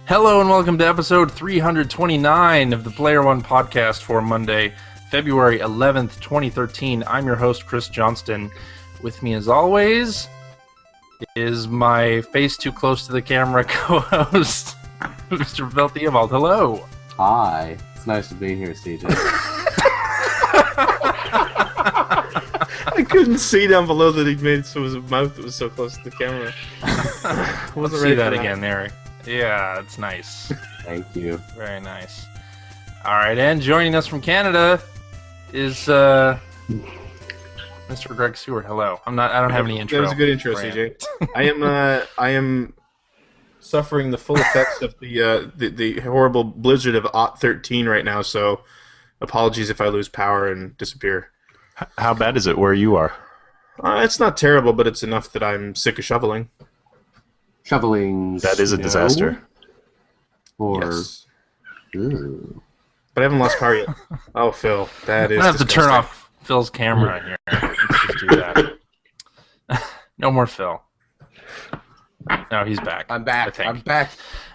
Hello and welcome to episode 329 of the Player One podcast for Monday, February 11th, 2013. I'm your host, Chris Johnston. With me, as always, is my face too close to the camera co-host, Mr. Phil Theobald. Hello. Hi. It's nice to be here, CJ. I couldn't see down below that he made so his mouth was so close to the camera. Let's see that again there. Yeah, it's nice. Thank you. Very nice. All right, and joining us from Canada is Mr. Greg Seward. Hello. I don't have any intro. That was a good intro, CJ. I am suffering the full effects of the horrible blizzard of Ep.329 right now. So, apologies if I lose power and disappear. How bad is it where you are? It's not terrible, but it's enough that I'm sick of shoveling. Shoveling. That is a disaster. Or... Yes. Ooh. But I haven't lost power yet. Oh, Phil, that is. I have to turn disgusting. off Phil's camera here. Let's just do that. No more Phil. No, he's back. I'm back. I think. I'm back.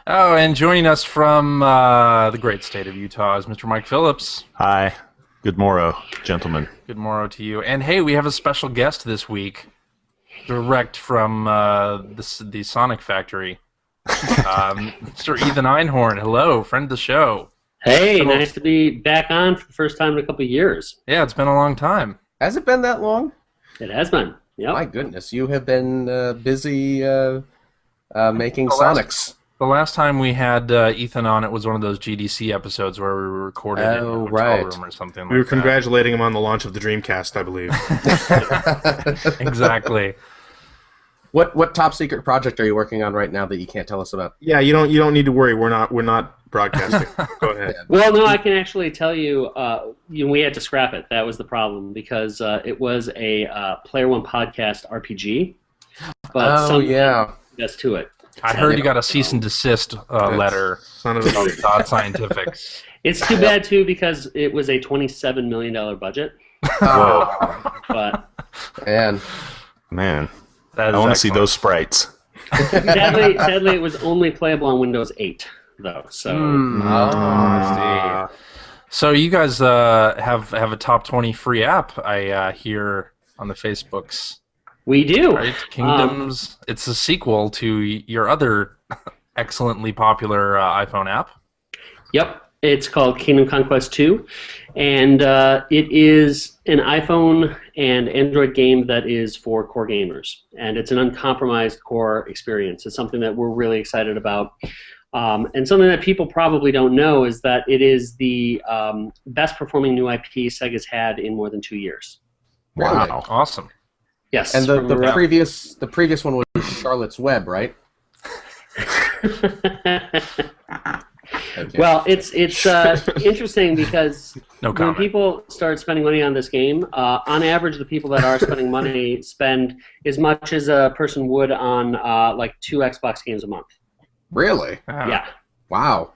Oh, and joining us from the great state of Utah is Mr. Mike Phillips. Hi. Good morrow, gentlemen. Good morrow to you. And hey, we have a special guest this week, direct from the Sonic Factory. Mr. Ethan Einhorn. Hello, friend of the show. Hey, nice to be back on for the first time in a couple of years. Yeah, it's been a long time. Has it been that long? It has been. Yep. My goodness, you have been busy making Sonics. The last time we had Ethan on, it was one of those GDC episodes where we recorded in a hotel room or something like that. We were congratulating him on the launch of the Dreamcast, I believe. Exactly. What top secret project are you working on right now that you can't tell us about? Yeah, you don't need to worry. We're not broadcasting. Go ahead. Well, no, I can actually tell you, we had to scrap it. That was the problem because it was a Player One podcast RPG. But that's to it. I heard you got a cease and desist letter Son of a from Todd Scientifics. It's too bad, too, because it was a $27 million budget. But Man. That is I want to see excellent. those sprites. sadly, it was only playable on Windows 8, though. So, So you guys have a top 20 free app, I hear on the Facebooks. we do. Right? Kingdoms. It's a sequel to your other excellently popular iPhone app. Yep. It's called Kingdom Conquest II, and it is an iPhone and Android game that is for core gamers, and it's an uncompromised core experience. It's something that we're really excited about, and something that people probably don't know is that it is the best-performing new IP Sega's had in more than 2 years. Wow. Awesome. Yes. And the previous one was Charlotte's Web, right? Okay. Well, it's interesting because No when comment. people start spending money on this game, on average, the people that are spending money spend as much as a person would on like 2 Xbox games a month. Really? Yeah. Wow.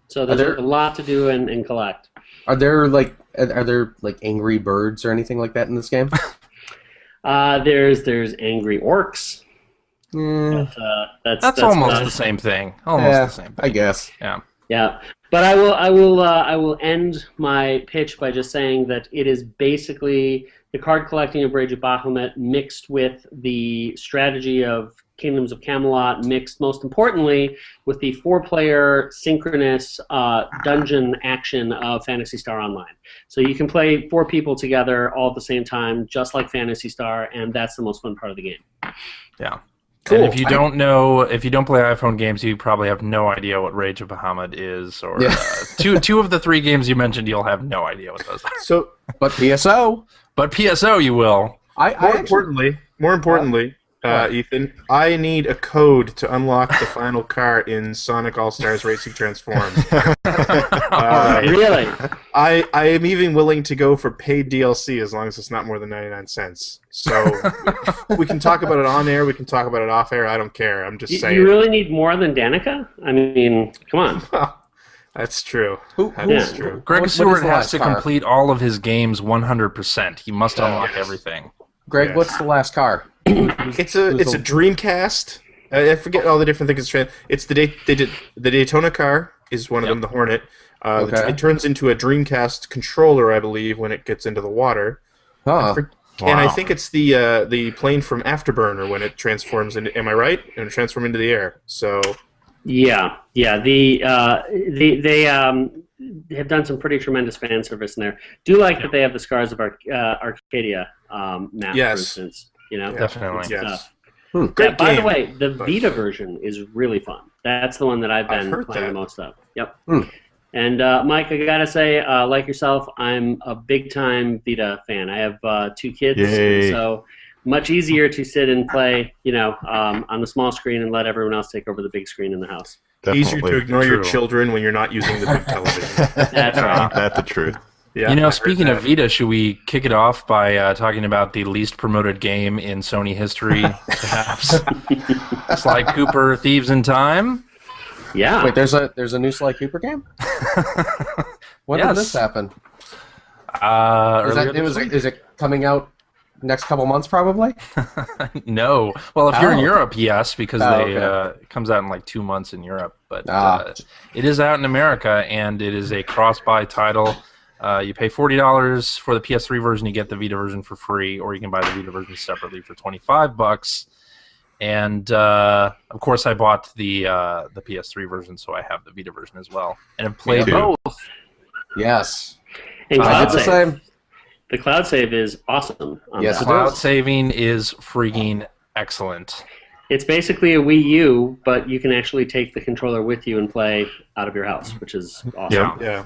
So there's a lot to do and collect. Are there like angry birds or anything like that in this game? There's angry orcs. But, That's almost the same thing. Almost the same thing. I guess. Yeah. Yeah, but I will end my pitch by just saying that it is basically the card collecting of Rage of Bahamut mixed with the strategy of Kingdoms of Camelot, mixed most importantly with the 4-player synchronous dungeon action of Phantasy Star Online. So you can play 4 people together all at the same time, just like Phantasy Star, and that's the most fun part of the game. Yeah. Cool. And if you don't play iPhone games, you probably have no idea what Rage of Bahamut is, or two of the 3 games you mentioned, you'll have no idea what those are. But PSO. But PSO, you will. More importantly, Ethan, I need a code to unlock the final car in Sonic All-Stars Racing Transformed. Really? I am even willing to go for paid DLC as long as it's not more than 99 cents. So we can talk about it on air, we can talk about it off air, I don't care. I'm just saying. You really need more than Danica? I mean, come on. That's true. That's true. Greg What is Seward the has last to car? complete all of his games 100%. He must unlock everything. Greg, Yes. what's the last car? It's a Dreamcast I forget all the different things. It's the Daytona car is one of them. The Hornet. Okay. It turns into a Dreamcast controller, I believe, when it gets into the water. Huh. And I think it's the plane from Afterburner when it transforms into. Am I right? And it transforms into the air. So. Yeah. They have done some pretty tremendous fan service in there. Do like that they have the Scars of Arcadia map, Yes. for instance. Definitely. Yes. Great by the way, the Vita version is really fun. That's the one that I've been heard playing that. the most of. Yep. And Mike, I gotta say, like yourself, I'm a big-time Vita fan. I have 2 kids, so much easier to sit and play, on the small screen and let everyone else take over the big screen in the house. Definitely. Easier to ignore your True. children when you're not using the big television. That's right. Ain't that the truth? Yeah, Speaking of Vita, should we kick it off by talking about the least promoted game in Sony history, perhaps? Sly Cooper, Thieves in Time? Yeah. Wait, there's a new Sly Cooper game? When did this happen? Is it coming out next couple months, probably? No. Well, if you're in Europe, yes, because it comes out in like 2 months in Europe. But it is out in America, and it is a cross-buy title. You pay $40 for the PS3 version, you get the Vita version for free, or you can buy the Vita version separately for $25. And of course, I bought the PS3 version, so I have the Vita version as well, and have played both. Yes. And I cloud did the save. same. The cloud save is awesome. Yes, it Cloud is. saving is freaking excellent. It's basically a Wii U, but you can actually take the controller with you and play out of your house, which is awesome. Yeah.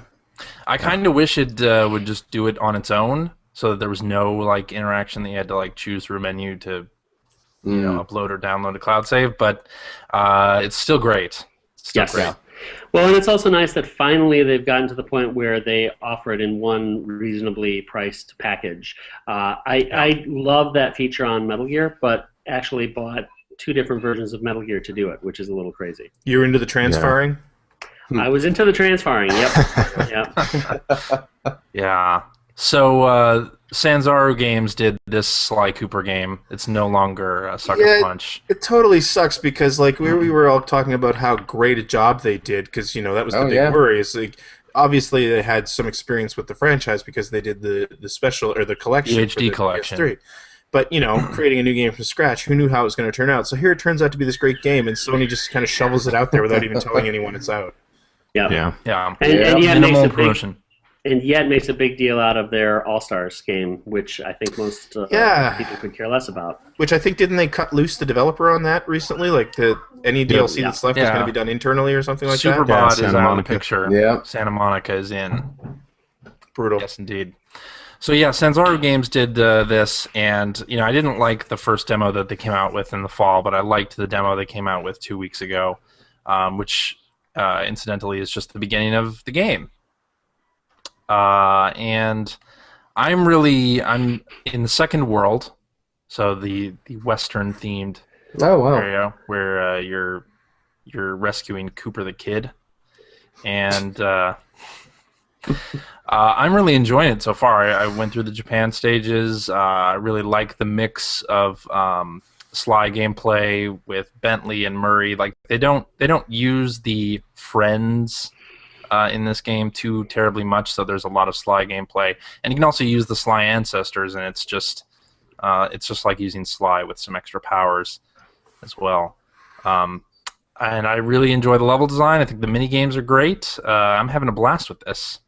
I kind of wish it would just do it on its own, so that there was no interaction that you had to choose through a menu to upload or download a cloud save. But it's still great. It's still great. Yeah. Well, and it's also nice that finally they've gotten to the point where they offer it in one reasonably priced package. I love that feature on Metal Gear, but actually bought 2 different versions of Metal Gear to do it, which is a little crazy. You're into the transferring? I was into the transferring, yep. Yeah. So Sanzaru Games did this Sly Cooper game. It's no longer Sucker Punch. It totally sucks because we were all talking about how great a job they did because that was the big worry. It's obviously they had some experience with the franchise because they did the special or the collection, the HD for the collection. PS3. But creating a new game from scratch, who knew how it was going to turn out? So here it turns out to be this great game, and Sony just kind of shovels it out there without even telling anyone it's out. Yeah. And yet minimal promotion. And yet makes a big deal out of their All-Stars game, which I think most people could care less about. Which I think, didn't they cut loose the developer on that recently? Any DLC that's left is going to be done internally or something like that? Superbot is Santa out of the Monica. picture. Yeah. Santa Monica is in. Brutal. Yes, indeed. So yeah, Sanzaru Games did this, and I didn't like the first demo that they came out with in the fall, but I liked the demo they came out with 2 weeks ago, which incidentally is just the beginning of the game. And I'm in the second world, so the Western themed area where you're rescuing Cooper the Kid, and I'm really enjoying it so far. I went through the Japan stages. I really like the mix of Sly gameplay with Bentley and Murray. They don't use the friends in this game too terribly much, so there's a lot of Sly gameplay, and you can also use the Sly ancestors, and it's just like using Sly with some extra powers as well. And I really enjoy the level design. I think the mini games are great. I'm having a blast with this.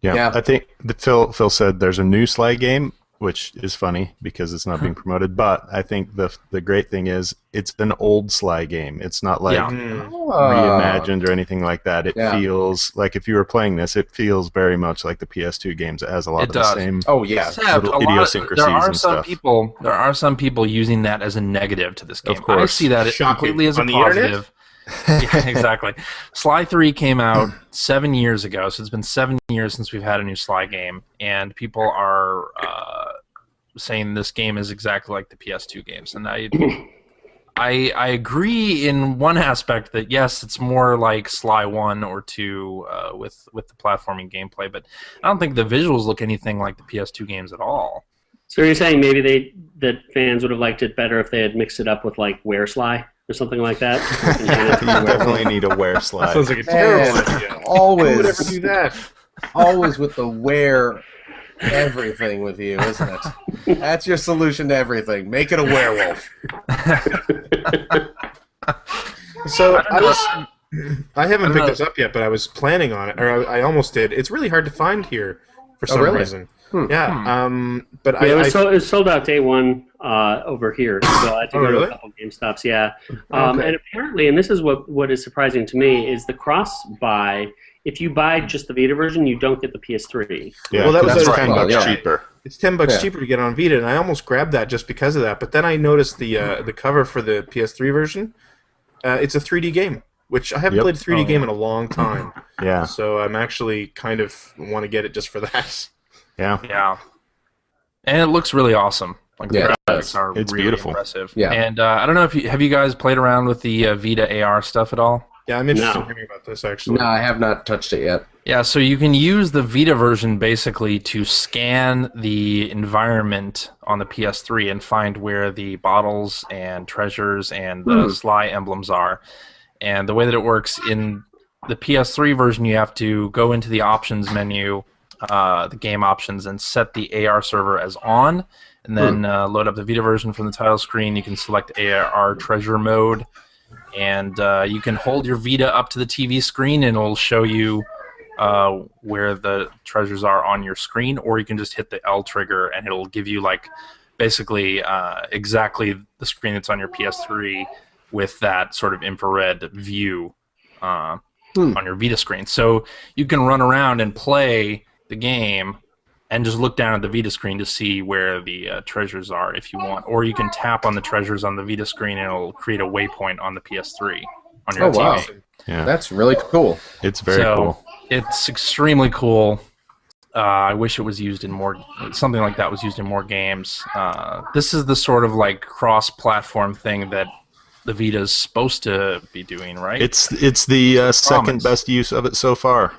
Yeah. I think that Phil said there's a new Sly game, which is funny because it's not being promoted. But I think the great thing is it's an old Sly game. It's not reimagined or anything like that. It feels like if you were playing this, it feels very much like the PS2 games. It has a lot of the same little idiosyncrasies and stuff. There are some people using that as a negative to this game. Of course. I see that completely as a On the positive. Yeah, exactly. Sly 3 came out 7 years ago, so it's been 7 years since we've had a new Sly game, and people are saying this game is exactly like the PS2 games, and I agree in one aspect that yes, it's more like Sly 1 or 2 with the platforming gameplay, but I don't think the visuals look anything like the PS2 games at all. So you're saying maybe that fans would have liked it better if they had mixed it up with like Where Sly or something like that? You definitely need a Where Sly. Sounds like a terrible idea. Who would ever Always, do that? always with the where everything with you, isn't it? That's your solution to everything. Make it a werewolf. So I haven't picked this up yet, but I was planning on it, or I almost did. It's really hard to find here for some really? reason. Yeah, but Yeah, it was sold out day one over here, so I had to go to really? a couple GameStops. Yeah, Okay. and apparently, and this is what is surprising to me, is the cross buy. If you buy just the Vita version, you don't get the PS3. Yeah, Well, that was that's what- $10 yeah. cheaper. It's $10 Yeah. cheaper to get on Vita, and I almost grabbed that just because of that. But then I noticed the cover for the PS3 version. It's a 3D game, which I haven't Yep. played a 3D game in a long time. Yeah, So I'm actually kind of want to get it just for that. yeah. Yeah. And it looks really awesome. Like the Yeah, it graphics does. are It's really beautiful. impressive. Yeah. And I don't know if have you guys played around with the Vita AR stuff at all? Yeah, I'm interested No. in hearing about this actually. No, I have not touched it yet. Yeah, so you can use the Vita version basically to scan the environment on the PS3 and find where the bottles and treasures and the Sly emblems are. And the way that it works in the PS3 version, you have to go into the options menu, the game options, and set the AR server as on, and then load up the Vita version from the title screen. You can select AR treasure mode, and you can hold your Vita up to the TV screen, and it'll show you where the treasures are on your screen, or you can just hit the L trigger, and it'll give you like basically exactly the screen that's on your PS3 with that sort of infrared view on your Vita screen. So you can run around and play the game and just look down at the Vita screen to see where the treasures are if you want. Or you can tap on the treasures on the Vita screen and it'll create a waypoint on the PS3 on your Oh, wow. TV. Yeah, That's really cool. it's very cool. It's extremely cool. I wish it was used in more, something like that was used in more games. This is the sort of like cross-platform thing that the Vita is supposed to be doing, right? It's the second best use of it so far.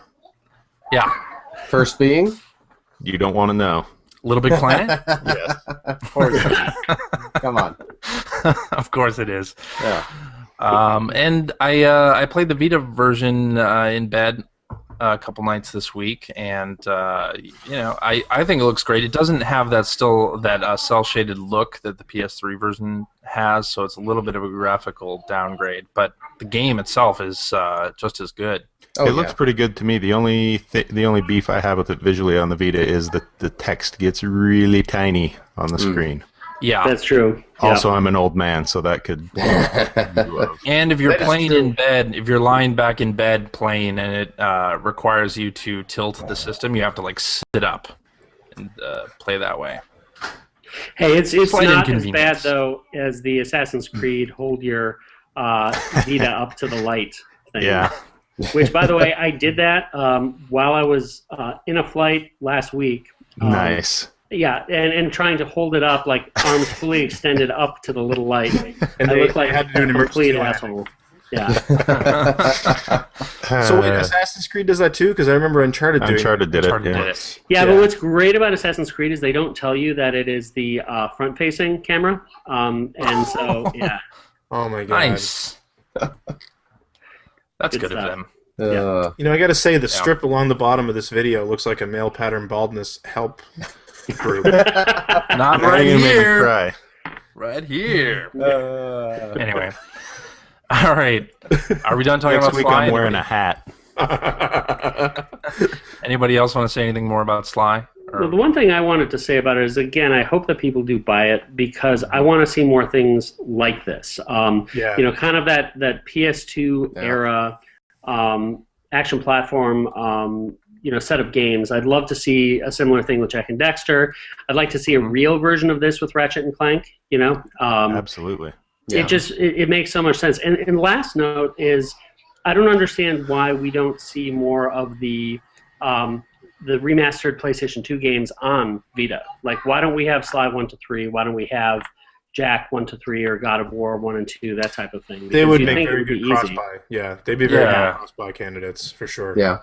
Yeah. First being? You don't want to know. Little Big Planet? Yes. Of course it is. Come on. Of course it is. Yeah. And I played the Vita version in bed a couple nights this week, and I think it looks great. It doesn't have that cell shaded look that the PS3 version has, so it's a little bit of a graphical downgrade. But the game itself is just as good. Oh, It looks pretty good to me. The only beef I have with it visually on the Vita is that the text gets really tiny on the screen. Yeah. That's true. Also, I'm an old man, so that could. And if you're That is playing true. in bed, if you're lying back in bed playing and it requires you to tilt the system, you have to like sit up and play that way. Hey, it's Slight not as bad inconvenience. though as the Assassin's Creed hold your Vita up to the light thing. Yeah. Which, by the way, I did that while I was in a flight last week. Nice. Yeah, and trying to hold it up, like arms fully extended up to the little light. And I they look like had to do an a emergency complete landing. asshole. Yeah. So wait, Assassin's Creed does that too? Because I remember Uncharted doing Uncharted did it. Uncharted Yeah. did it. Yeah, but what's great about Assassin's Creed is they don't tell you that it is the front-facing camera. And so, yeah. Oh my god. Nice. That's Good good of stuff. them. You know, I got to say, the strip along the bottom of this video looks like a male pattern baldness help group. Not Now right you made me here. cry. Right here. Anyway. All right. Are we done talking Next about week Sly? I'm wearing a hat. Anybody else want to say anything more about Sly? Or- Well, the one thing I wanted to say about it is, again, I hope that people do buy it because I want to see more things like this. Yeah. You know, kind of that PS2 Yeah. era action platform, set of games. I'd love to see a similar thing with Jack and Dexter. I'd like to see a real version of this with Ratchet and Clank. Absolutely. Yeah. It makes so much sense. And last note is, I don't understand why we don't see more of the remastered PlayStation 2 games on Vita. Like, why don't we have Sly 1 to 3? Why don't we have Jack 1 to 3 or God of War 1 and 2? That type of thing. They Because would you'd make think it very would be good easy. cross-buy. Yeah, they'd be very Yeah. good cross-buy candidates, for sure. Yeah.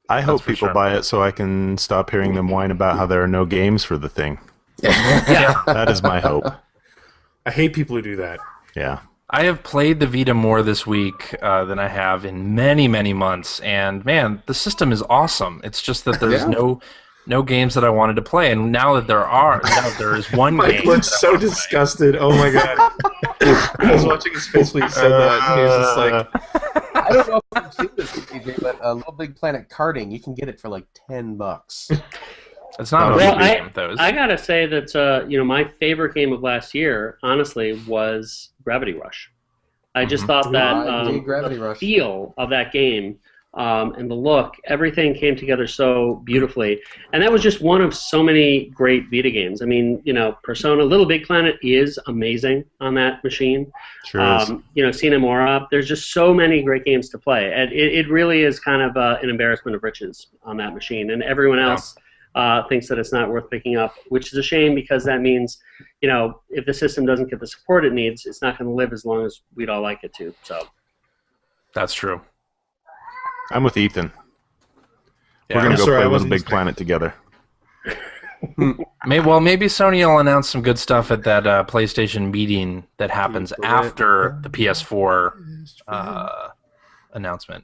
I hope for people sure. buy it so I can stop hearing them whine about how there are no games for the thing. Yeah. That is my hope. I hate people who do that. Yeah. I have played the Vita more this week than I have in many, many months, and man, the system is awesome. It's just that there's no games that I wanted to play, and now that there is one Mike game. looks so disgusted. Oh my god! I was watching his face when he said that, and he was just like, I don't know if you've seen this, DJ, but Little Big Planet karting, you can get it for like $10. It's not a Well, game, those. I gotta say that my favorite game of last year, honestly, was Gravity Rush. I just thought that Gravity the Rush. feel of that game and the look, everything came together so beautifully. And that was just one of so many great Vita games. I mean, Persona, Little Big Planet is amazing on that machine. Sure is. Sina Mora, there's just so many great games to play. And it really is kind of an embarrassment of riches on that machine. And everyone else thinks that it's not worth picking up, which is a shame because that means, if the system doesn't get the support it needs, it's not going to live as long as we'd all like it to. So That's true. I'm with Ethan. Yeah. We're going I'm to go sorry, I play Little wasn't Big listening. Planet together. Maybe Sony will announce some good stuff at that PlayStation meeting that happens after the PS4 announcement.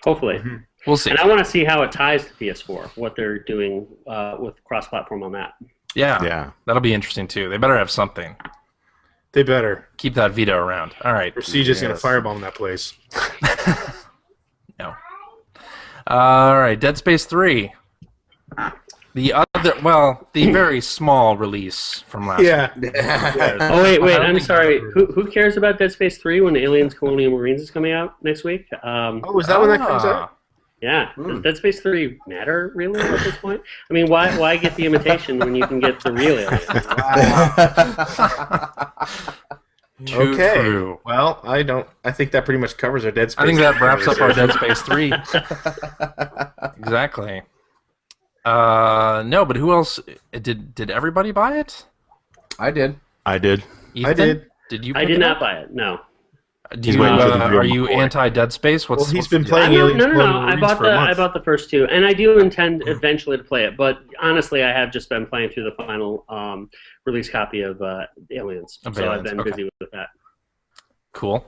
hopefully. We'll see. And I want to see how it ties to PS4, what they're doing with cross-platform on that. Yeah, that'll be interesting too. They better have something. they better. Keep that Vita around. All right. Or Siege is going to firebomb that place. No. All right, Dead Space 3. The very small release from last week. Oh, wait, I don't I'm think sorry. Who cares about Dead Space 3 when Aliens Colonial Marines is coming out next week? Oh, is that when that comes out? Yeah. Does Dead Space 3 matter, really, at this point? I mean, why get the imitation when you can get the real aliens? Too Okay. true. Well, I think that pretty much covers our Dead Space. I think that wraps up our Dead Space 3. Exactly. No, but who else? Did everybody buy it? I did. I did. Ethan? I did. Did you? I pick did it not up? buy it, no. Do you, waiting for the real are you McCoy. anti-Dead Space? Well, he's what's been the playing deal? Aliens No. Colonial I Marines bought for a month. I bought the first two, and I do intend eventually to play it. But honestly, I have just been playing through the final release copy of Aliens, Of so I've Aliens, been okay. busy with that. Cool.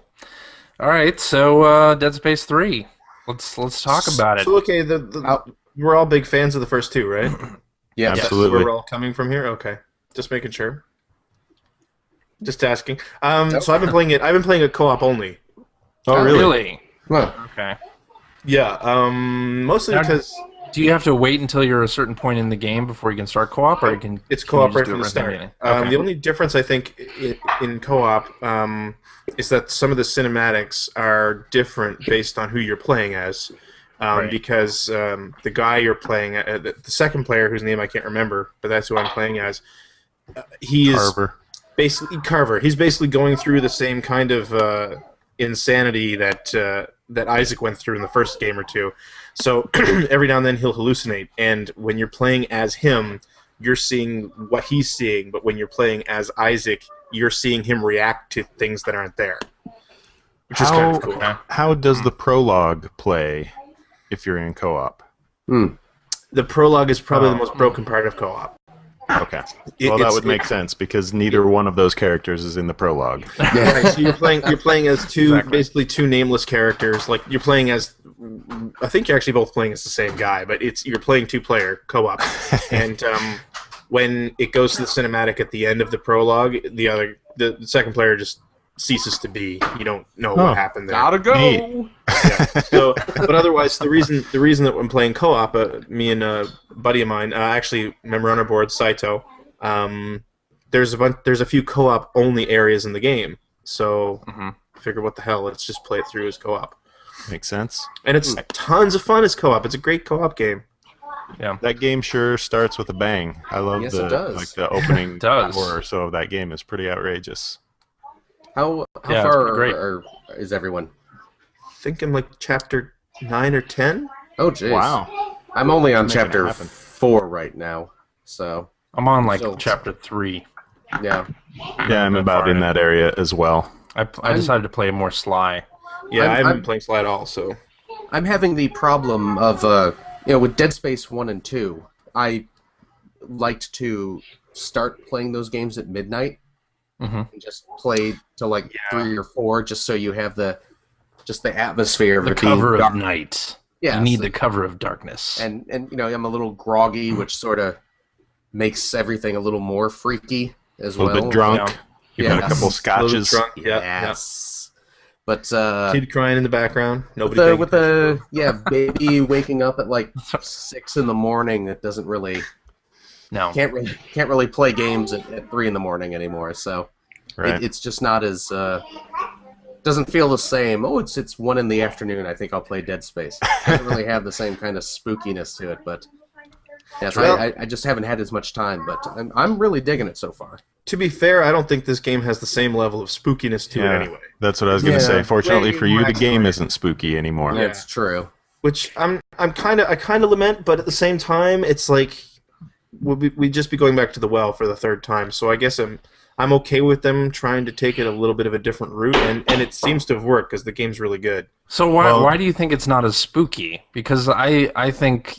All right, so Dead Space 3. Let's talk about it. So okay, we're all big fans of the first two, right? Yeah, That's Absolutely. where we're all coming from here. Okay, just making sure. Just asking. So I've been playing it. I've been playing it co-op only. Oh, Really? Well, Okay. Yeah. Mostly Now- because Do you have to wait until you're a certain point in the game before you can start co-op, or you can? it's can you co-op just right do from it the start. beginning? Okay. The only difference I think in co-op is that some of the cinematics are different based on who you're playing as. Right. Because the guy you're playing, the second player whose name I can't remember, but that's who I'm playing as. He is Carver. basically Carver. He's basically going through the same kind of insanity that Isaac went through in the first game or two. So every now and then he'll hallucinate, and when you're playing as him, you're seeing what he's seeing. But when you're playing as Isaac, you're seeing him react to things that aren't there, which is kind of cool. How does the prologue play if you're in co-op? The prologue is probably the most broken part of co-op. Okay. Well, that would make sense because neither one of those characters is in the prologue. Right, so you're playing as basically two nameless characters. Like you're playing as, I think you're actually both playing as the same guy, but you're playing two-player co-op. And when it goes to the cinematic at the end of the prologue, the second player just ceases to be. You don't know what happened there. gotta go. Neat. Yeah. So, but otherwise, the reason that I'm playing co-op, me and a buddy of mine, actually member on our board, Saito, there's a few co-op only areas in the game. So I figure, what the hell? Let's just play it through as co-op. Makes sense. And it's tons of fun as co-op. It's a great co-op game. Yeah. That game sure starts with a bang. I love Yes, it does. the opening does. hour or so of that game is pretty outrageous. How Yeah, it's far great. is everyone? I think I'm like chapter 9 or 10. Oh, jeez. Wow. I'm only on Making it chapter happen. 4 right now, so I'm on So- chapter 3. yeah. Yeah, I'm about in that area as well. I decided to play more Sly. Yeah, I'm- I haven't I'm- been playing Sly at all, so... I'm having the problem of with Dead Space 1 and 2, I liked to start playing those games at midnight Mm-hmm. and just play till like 3 or 4, just so you have the atmosphere of The it being cover dark. of night. Yeah, You need so- the cover of darkness. and I'm a little groggy, which sort of makes everything a little more freaky as A well. little bit drunk. Yeah. You've had a couple Yes. scotches. Drunk. Yeah. Yes. But Kid crying in the background. with Nobody. the baby waking up at like 6 in the morning, it doesn't really No. can't really play games at 3 in the morning anymore. So Right. it's just not as doesn't feel the same. Oh, it's 1 in the afternoon. I think I'll play Dead Space. It doesn't really have the same kind of spookiness to it, but yes, Well- I just haven't had as much time. But I'm really digging it so far. To be fair, I don't think this game has the same level of spookiness to it anyway. That's what I was going to Yeah. say. Fortunately Way for you, more the game exploration. isn't spooky anymore. Yeah. It's true. Which I kind of lament, but at the same time, it's like we'd just be going back to the well for the third time. So I guess I'm okay with them trying to take it a little bit of a different route, and it seems to have worked because the game's really good. So why do you think it's not as spooky? Because I think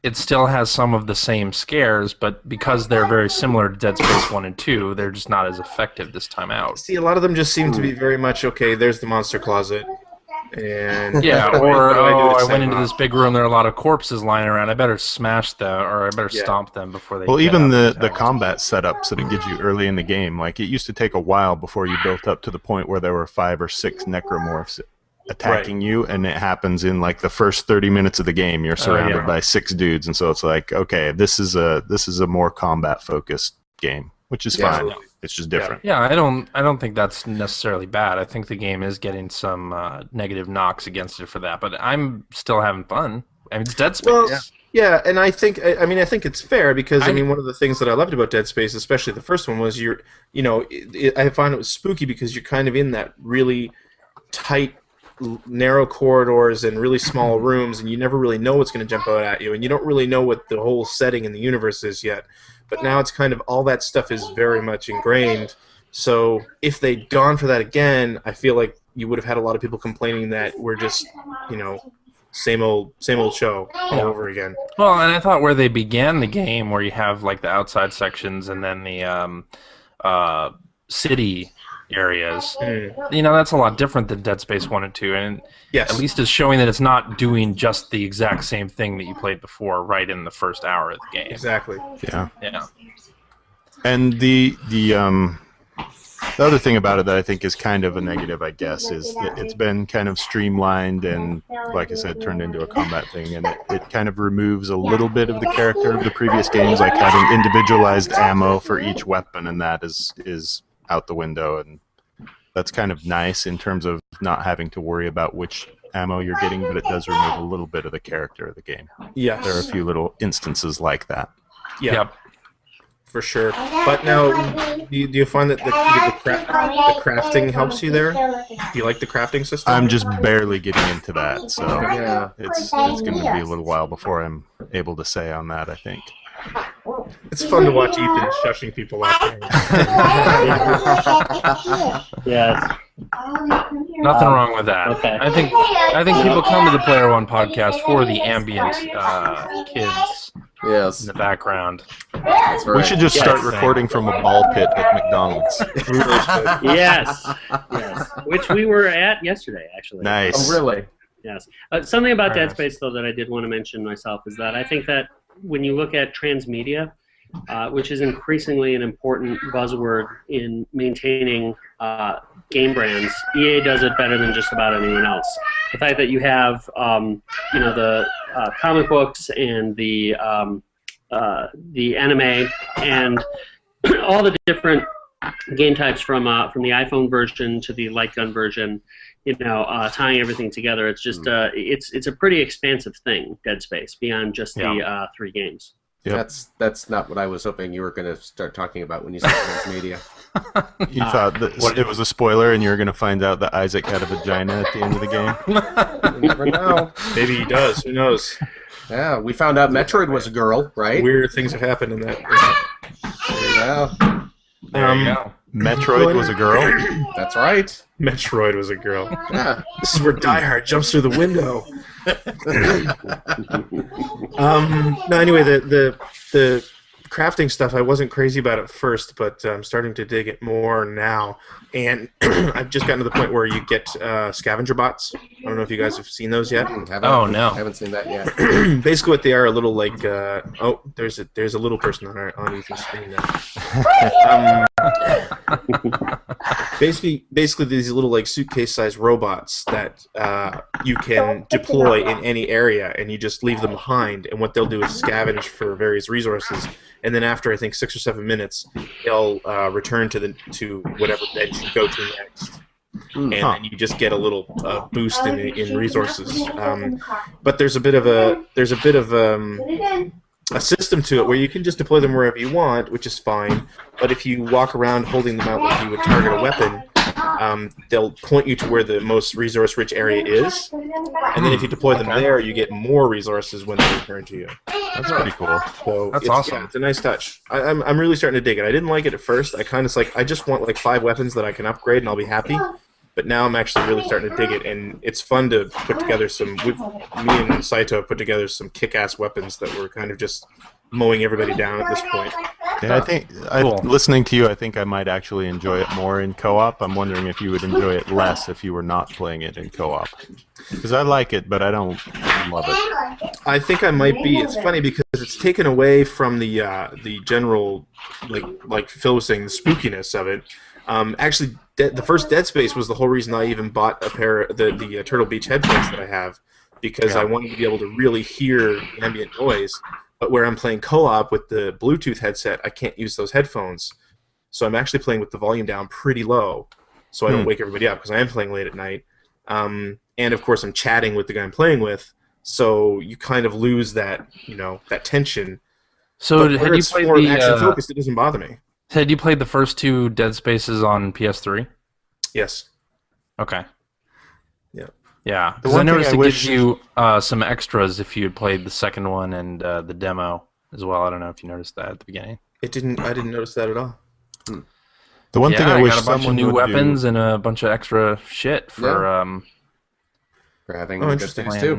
it still has some of the same scares, but because they're very similar to Dead Space 1 and 2, they're just not as effective this time out. See, a lot of them just seem to be very much okay. There's the monster closet, and Yeah, what do or I do to I set went them into up? this big room, there are a lot of corpses lying around. I better smash them, or I better Yeah. stomp them before they Well, get even out of the town. combat setups that it gives you early in the game, like it used to take a while before you built up to the point where there were 5 or 6 necromorphs attacking you, and it happens in like the first 30 minutes of the game. You're surrounded yeah. by 6 dudes, and so it's like, okay, this is a more combat focused game, which is Yeah. fine. Absolutely. It's just different. Yeah, I don't think that's necessarily bad. I think the game is getting some negative knocks against it for that, but I'm still having fun. I mean, it's Dead Space. Well, yeah, and I think it's fair because I- one of the things that I loved about Dead Space, especially the first one, was I found it was spooky because you're kind of in that really tight, narrow corridors and really small rooms, and you never really know what's going to jump out at you, and you don't really know what the whole setting in the universe is yet. But now it's kind of all that stuff is very much ingrained. So if they'd gone for that again, I feel like you would have had a lot of people complaining that we're just, same old show all over again. Well, and I thought where they began the game, where you have like the outside sections and then the city areas, that's a lot different than Dead Space 1 and 2, and Yes. at least it's showing that it's not doing just the exact same thing that you played before right in the first hour of the game. Exactly. Yeah. Yeah. And the other thing about it that I think is kind of a negative, I guess, is that it's been kind of streamlined and, like I said, turned into a combat thing, and it kind of removes a little bit of the character of the previous games, like having individualized ammo for each weapon, and that is out the window, and that's kind of nice in terms of not having to worry about which ammo you're getting, but it does remove a little bit of the character of the game. Yes. There are a few little instances like that. Yeah. Yep. For sure. But now, do you find that the crafting helps you there? Do you like the crafting system? I'm just barely getting into that, so Yeah. it's going to be a little while before I'm able to say on that, I think. It's fun to watch Ethan shushing people out. Yes. Nothing wrong with that. Okay. I think people come to the Player One podcast for the ambient kids Yes. in the background. That's right. We should just Yeah, start same. recording from a ball pit at McDonald's. Yes. Yes. Which we were at yesterday, actually. Nice. Oh, really? Yes. Something about Dead Nice. Space, though, that I did want to mention myself is that I think that when you look at transmedia, which is increasingly an important buzzword in maintaining game brands, EA does it better than just about anyone else. The fact that you have, the comic books and the anime and all the different game types from the iPhone version to the light gun version, tying everything together. It's just it's a pretty expansive thing, Dead Space, beyond just the 3 games. Yep. That's not what I was hoping you were going to start talking about when you said transmedia. You thought that it was a spoiler and you were going to find out that Isaac had a vagina at the end of the game? You never know. Maybe he does. Who knows? Yeah, we found out Metroid was a girl, right? Weird things have happened in that. Yeah, There you go. Metroid was a girl? that's right. Metroid was a girl. Yeah. This is where Die Hard jumps through the window. No, anyway, the crafting stuff, I wasn't crazy about it first, but I'm starting to dig it more now. And I've just gotten to the point where you get scavenger bots. I don't know if you guys have seen those yet. Oh, no. I haven't seen that yet. Basically, what they are, a little like there's a little person on Ethan's screen now. Basically, these little like suitcase-sized robots that you can deploy in any area, and you just leave them behind. And what they'll do is scavenge for various resources, and then after I think 6 or 7 minutes, they'll return to whatever bed you go to next. And then you just get a little boost in resources. But there's a bit of a system to it where you can just deploy them wherever you want, which is fine. But if you walk around holding them out like you would target a weapon, they'll point you to where the most resource-rich area is. And then if you deploy them there, you get more resources when they return to you. That's pretty cool. So That's awesome. Yeah, it's a nice touch. I'm really starting to dig it. I didn't like it at first. I kind of I just want like 5 weapons that I can upgrade and I'll be happy. But now I'm actually really starting to dig it, and it's fun to put together me and Saito put together some kick-ass weapons that were kind of just mowing everybody down at this point. Yeah, I think listening to you, I think I might actually enjoy it more in co-op. I'm wondering if you would enjoy it less if you were not playing it in co-op. Because I like it, but I don't love it. I think I might be. It's funny because it's taken away from the general, like Phil was saying, the spookiness of it. Actually, the first Dead Space was the whole reason I even bought a pair of the Turtle Beach headphones that I have, because I wanted to be able to really hear ambient noise. But where I'm playing co-op with the Bluetooth headset, I can't use those headphones. So I'm actually playing with the volume down pretty low, so I don't wake everybody up, because I am playing late at night. And of course, I'm chatting with the guy I'm playing with, so you kind of lose that, that tension. So but had you played more the action focused, it doesn't bother me. Had you played the first 2 Dead Spaces on PS3? Yes. Okay. Yeah. Yeah, because I noticed it gives you some extras if you had played the second one and the demo as well. I don't know if you noticed that at the beginning. I didn't notice that at all. The one thing I wish got a bunch of someone new would weapons do, and a bunch of extra shit for having Dead Space 2.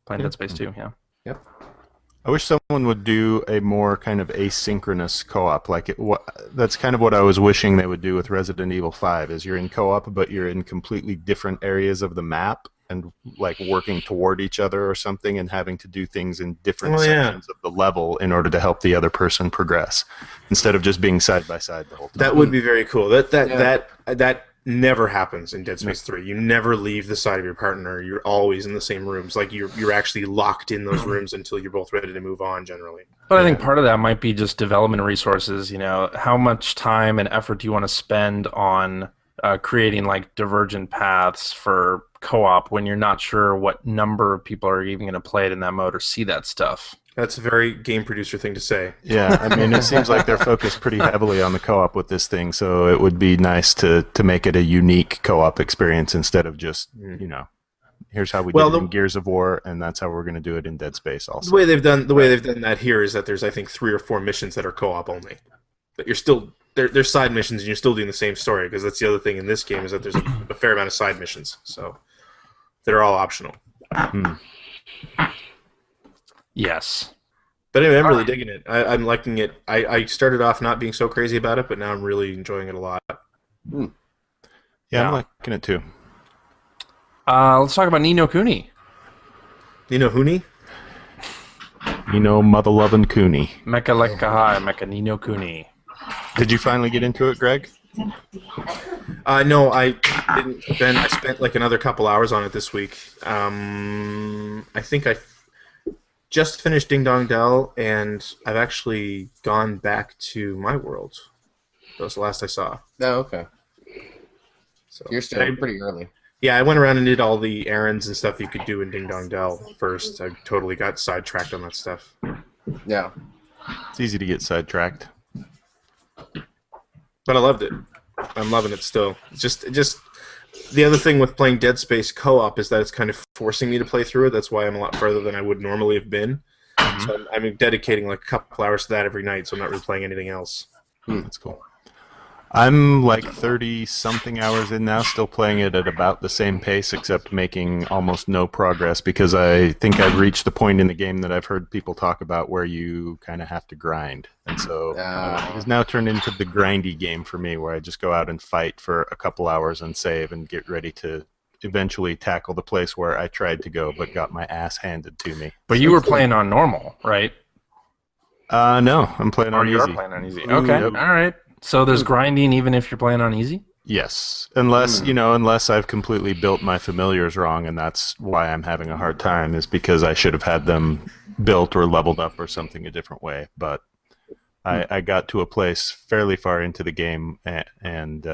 Playing Dead Space 2, yeah. Yep. I wish someone would do a more kind of asynchronous co-op. That's kind of what I was wishing they would do with Resident Evil 5. Is you're in co-op, but you're in completely different areas of the map and like working toward each other or something, and having to do things in different sections of the level in order to help the other person progress, instead of just being side by side the whole time. That would be very cool. That never happens in Dead Space 3. You never leave the side of your partner. You're always in the same rooms. Like you're actually locked in those rooms until you're both ready to move on, generally. But I think part of that might be just development resources. How much time and effort do you want to spend on creating like divergent paths for co-op when you're not sure what number of people are even going to play it in that mode or see that stuff? That's a very game producer thing to say. Yeah, I mean, it seems like they're focused pretty heavily on the co-op with this thing, so it would be nice to make it a unique co-op experience instead of just, here's how we did it in Gears of War, and that's how we're going to do it in Dead Space also. The way they've done that here is that there's, I think, 3 or 4 missions that are co-op only. But you're still they're side missions, and you're still doing the same story, because that's the other thing in this game is that there's a fair amount of side missions, so they're all optional. Yes. But anyway, I'm really digging it. I'm liking it. I started off not being so crazy about it, but now I'm really enjoying it a lot. Yeah, I'm liking it too. Let's talk about Ni no Kuni. Ni no Kuni? Ni no mother-loving Kuni. Mecha Lekka Hai, Mecha Ni no Kuni. Did you finally get into it, Greg? No, I didn't. Ben, I spent like another couple hours on it this week. I think I just finished Ding Dong Dell, and I've actually gone back to my world. That was the last I saw. Oh, okay. So you're still pretty early. Yeah, I went around and did all the errands and stuff you could do in Ding Dong Dell first. I totally got sidetracked on that stuff. Yeah. It's easy to get sidetracked. But I loved it. I'm loving it still. Just the other thing with playing Dead Space co-op is that it's kind of forcing me to play through it. That's why I'm a lot further than I would normally have been. So I'm dedicating like a couple hours to that every night, so I'm not really playing anything else. That's cool. I'm like 30-something hours in now, still playing it at about the same pace, except making almost no progress because I think I've reached the point in the game that I've heard people talk about where you kind of have to grind. And so it has now turned into the grindy game for me, where I just go out and fight for a couple hours and save and get ready to eventually tackle the place where I tried to go but got my ass handed to me. But you were playing on normal, right? No, I'm playing on easy. You are playing on easy. Okay, all right. So there's grinding even if you're playing on easy? Yes, unless I've completely built my familiars wrong, and that's why I'm having a hard time, is because I should have had them built or leveled up or something a different way. But I got to a place fairly far into the game, and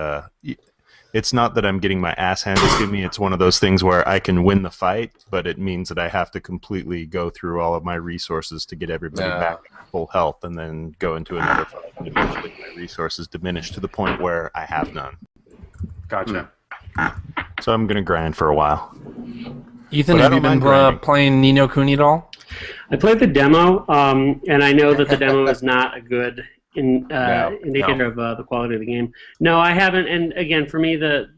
it's not that I'm getting my ass handed to me. It's one of those things where I can win the fight, but it means that I have to completely go through all of my resources to get everybody back to full health, and then go into another fight. And eventually, my resources diminish to the point where I have none. Gotcha. So I'm gonna grind for a while. Ethan, have you been playing Ni no Kuni at all? I played the demo, and I know that the demo is not a good indicator of the quality of the game. No, I haven't. And again, for me, the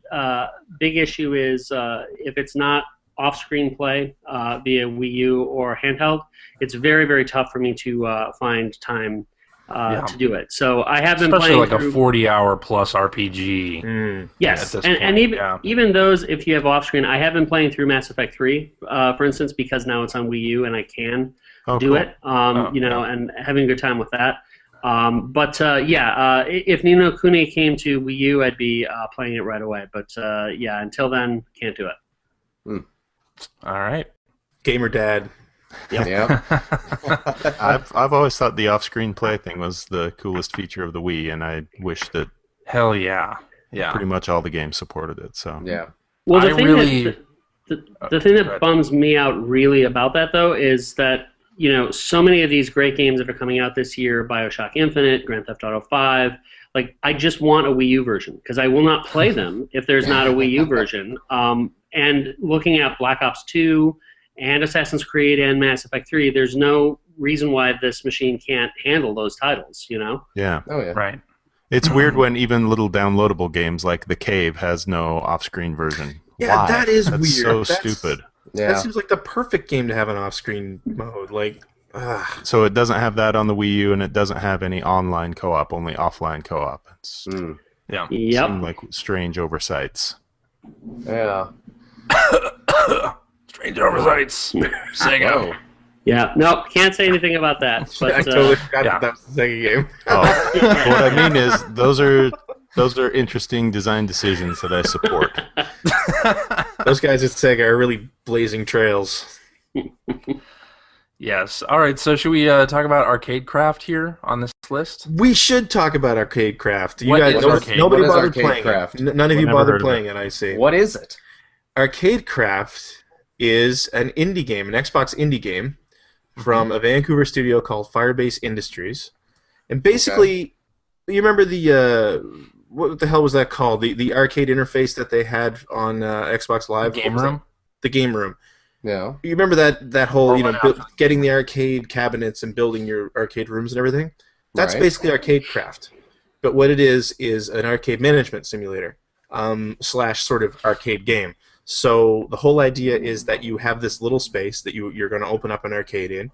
big issue is if it's not off-screen play via Wii U or handheld, it's very, very tough for me to find time to do it. So I have been playing like a 40-hour plus RPG. Yes, and even those, if you have off-screen, I have been playing through Mass Effect 3, for instance, because now it's on Wii U and I can do it. And having a good time with that. If Ni no Kuni came to Wii U, I'd be playing it right away. But until then, can't do it. All right, gamer dad. Yeah. I've always thought the off-screen play thing was the coolest feature of the Wii, and I wish that pretty much all the games supported it. So Well, the thing that bums me out really about that though is that so many of these great games that are coming out this year, BioShock Infinite, Grand Theft Auto 5, like I just want a Wii U version because I will not play them if there's not a Wii U version. And looking at Black Ops 2 and Assassin's Creed and Mass Effect 3, there's no reason why this machine can't handle those titles, Yeah. Oh, yeah. Right. It's weird when even little downloadable games like The Cave has no off-screen version. Yeah, Why? that is That's weird. So stupid. Yeah. That seems like the perfect game to have an off-screen mode. So it doesn't have that on the Wii U, and it doesn't have any online co-op, only offline co-op. It's seem like strange oversights. Yeah. Strange oversights. Sega. Oh. Yeah, no, can't say anything about that. But, I totally forgot that was the second game. What I mean is, those are interesting design decisions that I support. Those guys at Sega are really blazing trails. Yes. All right. So should we talk about Arcade Craft here on this list? We should talk about Arcade Craft. Nobody bothered playing Craft? it. None of you bothered playing it, I see. What is it? Arcade Craft is an indie game, an Xbox indie game from a Vancouver studio called Firebase Industries. And basically, you remember what the hell was that called? The arcade interface that they had on Xbox Live? Game Room? The Game Room. Yeah. You remember that whole, getting the arcade cabinets and building your arcade rooms and everything? That's basically Arcade Craft. But what it is an arcade management simulator / sort of arcade game. So the whole idea is that you have this little space that you're going to open up an arcade in.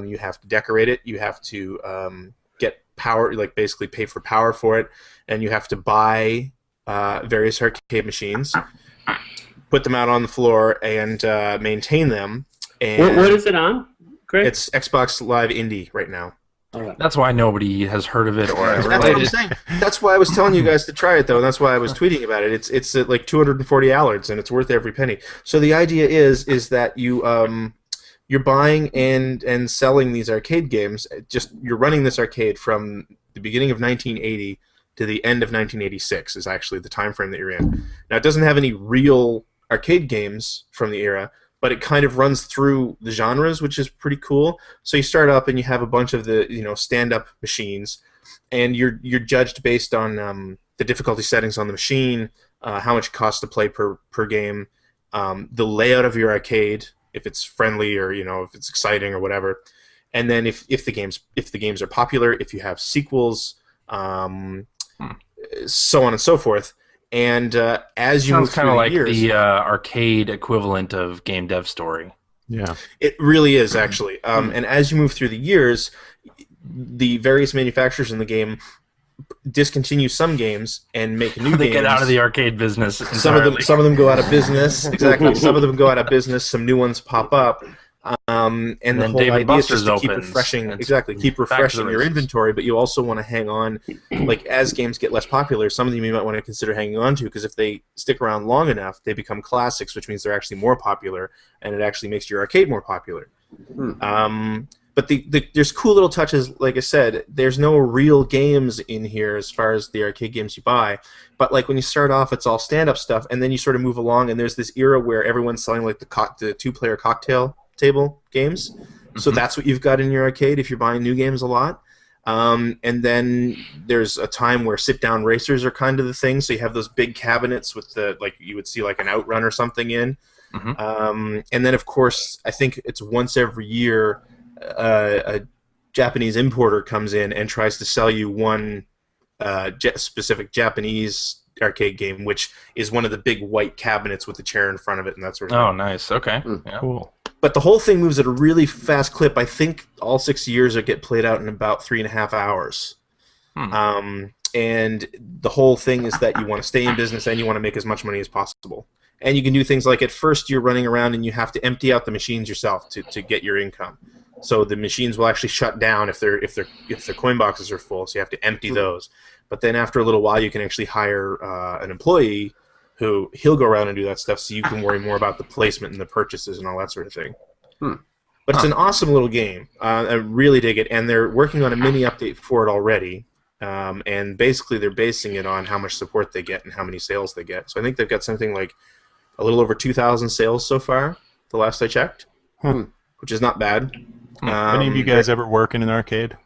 You have to decorate it. You have to get power, like basically pay for power for it. And you have to buy various arcade machines, put them out on the floor, and maintain them. And what is it on, Greg? It's Xbox Live Indie right now. That's why nobody has heard of it or That's what I'm saying. That's why I was telling you guys to try it, though, and that's why I was tweeting about it. It's at like 240 Allards, and it's worth every penny. So the idea is that you're buying and selling these arcade games. You're running this arcade from the beginning of 1980 to the end of 1986 is actually the time frame that you're in. Now, it doesn't have any real arcade games from the era, but it kind of runs through the genres, which is pretty cool. So you start up and you have a bunch of the stand-up machines, and you're judged based on the difficulty settings on the machine, how much it costs to play per game, the layout of your arcade, if it's friendly or if it's exciting or whatever, and then if the games are popular, if you have sequels. so on and so forth. And as you move Sounds kind of through like the years, the arcade equivalent of Game Dev Story. Yeah. it really is actually. And as you move through the years, the various manufacturers in the game discontinue some games and make new They games. get out of the arcade business entirely. Some of them go out of business. Exactly. Some of them go out of business. Some new ones pop up. And the then whole Dave & idea is Buster's just to keep opens. refreshing. It's Exactly. Keep back to the refreshing your races. inventory, but you also want to hang on. Like as games get less popular, some of them you might want to consider hanging on to, because if they stick around long enough, they become classics, which means they're actually more popular, and it actually makes your arcade more popular. But there's cool little touches. Like I said, there's no real games in here as far as the arcade games you buy. But like when you start off, it's all stand-up stuff, and then you sort of move along, and there's this era where everyone's selling like the two-player cocktail table games. So that's what you've got in your arcade if you're buying new games a lot. And then there's a time where sit-down racers are kind of the thing. So you have those big cabinets with the, like you would see like an Outrun or something in. And then of course, I think it's once every year a Japanese importer comes in and tries to sell you one specific Japanese arcade game, which is one of the big white cabinets with the chair in front of it and that sort of thing. Oh, nice. Okay. Yeah. Cool. But the whole thing moves at a really fast clip. I think all 6 years get played out in about 3.5 hours. And the whole thing is that you want to stay in business and you want to make as much money as possible. And you can do things like at first you're running around and you have to empty out the machines yourself to get your income. So the machines will actually shut down if their coin boxes are full. So you have to empty those. But then after a little while, you can actually hire an employee who he'll go around and do that stuff, so you can worry more about the placement and the purchases and all that sort of thing. But it's an awesome little game. I really dig it, and they're working on a mini update for it already. And basically, they're basing it on how much support they get and how many sales they get. So I think they've got something like a little over 2,000 sales so far, the last I checked, which is not bad. Any of you guys ever work in an arcade?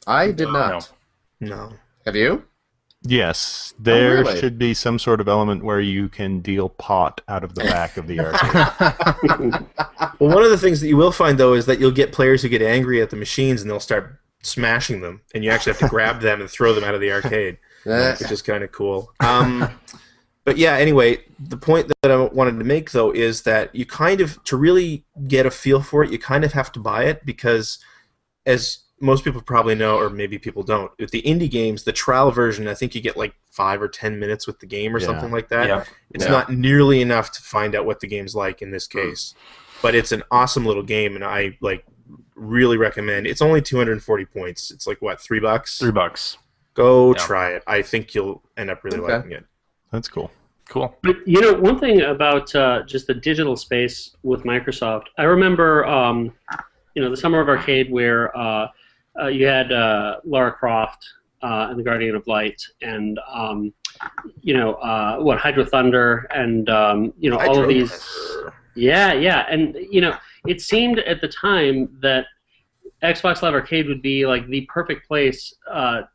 I did not. No. Have you? Yes. There really? should be some sort of element where you can deal pot out of the back of the arcade. Well, one of the things that you will find, though, is that you'll get players who get angry at the machines and they'll start smashing them, and you actually have to grab them and throw them out of the arcade, which is kind of cool. But yeah, anyway, the point that I wanted to make, though, is that you kind of, to really get a feel for it, you kind of have to buy it, because as most people probably know, or maybe people don't, with the indie games, the trial version, I think you get like 5 or 10 minutes with the game or something like that. Yeah. It's not nearly enough to find out what the game's like in this case. But it's an awesome little game, and I really recommend. It's only 240 points. It's like, what, $3? $3. Go try it. I think you'll end up really liking it. That's cool. Cool. But one thing about just the digital space with Microsoft, I remember the Summer of Arcade where you had Lara Croft and the Guardian of Light, and Hydro Thunder, and all of these. Yeah, and it seemed at the time that Xbox Live Arcade would be like the perfect place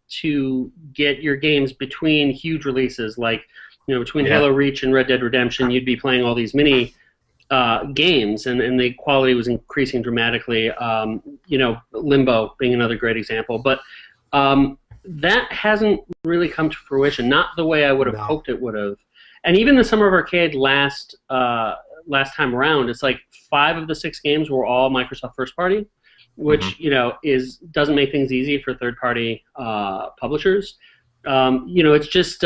to get your games between huge releases, like between Halo Reach and Red Dead Redemption. You'd be playing all these mini games, and the quality was increasing dramatically. Limbo being another great example, but that hasn't really come to fruition. Not the way I would have hoped it would have. And even the Summer of Arcade last time around, it's like 5 of the 6 games were all Microsoft first party, which doesn't make things easy for third party publishers. It's just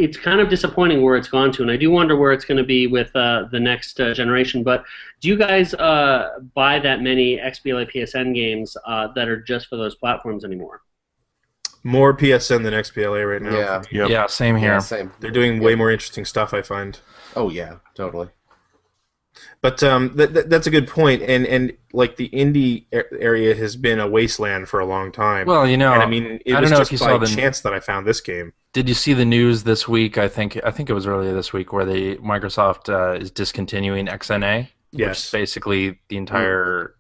it's kind of disappointing where it's gone to, and I do wonder where it's going to be with the next generation. But do you guys buy that many XBLA PSN games that are just for those platforms anymore? More PSN than XBLA right now. Yeah, same here. Yeah, same. They're doing way more interesting stuff, I find. Oh yeah, totally. But that's a good point, and like the indie area has been a wasteland for a long time. Well, and I mean, it was just by chance that I found this game. Did you see the news this week? I think it was earlier this week where Microsoft is discontinuing XNA, which is basically the entire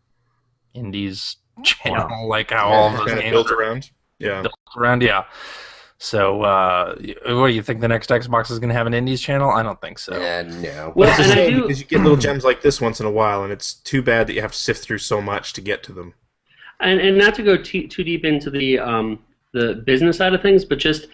Indies channel, like how all of those games built around. Yeah. Built around, yeah. So, what do you think, the next Xbox is going to have an Indies channel? I don't think so. No. Well, it's a shame because you get little gems like this once in a while, and it's too bad that you have to sift through so much to get to them. And not to go too deep into the the business side of things, but just,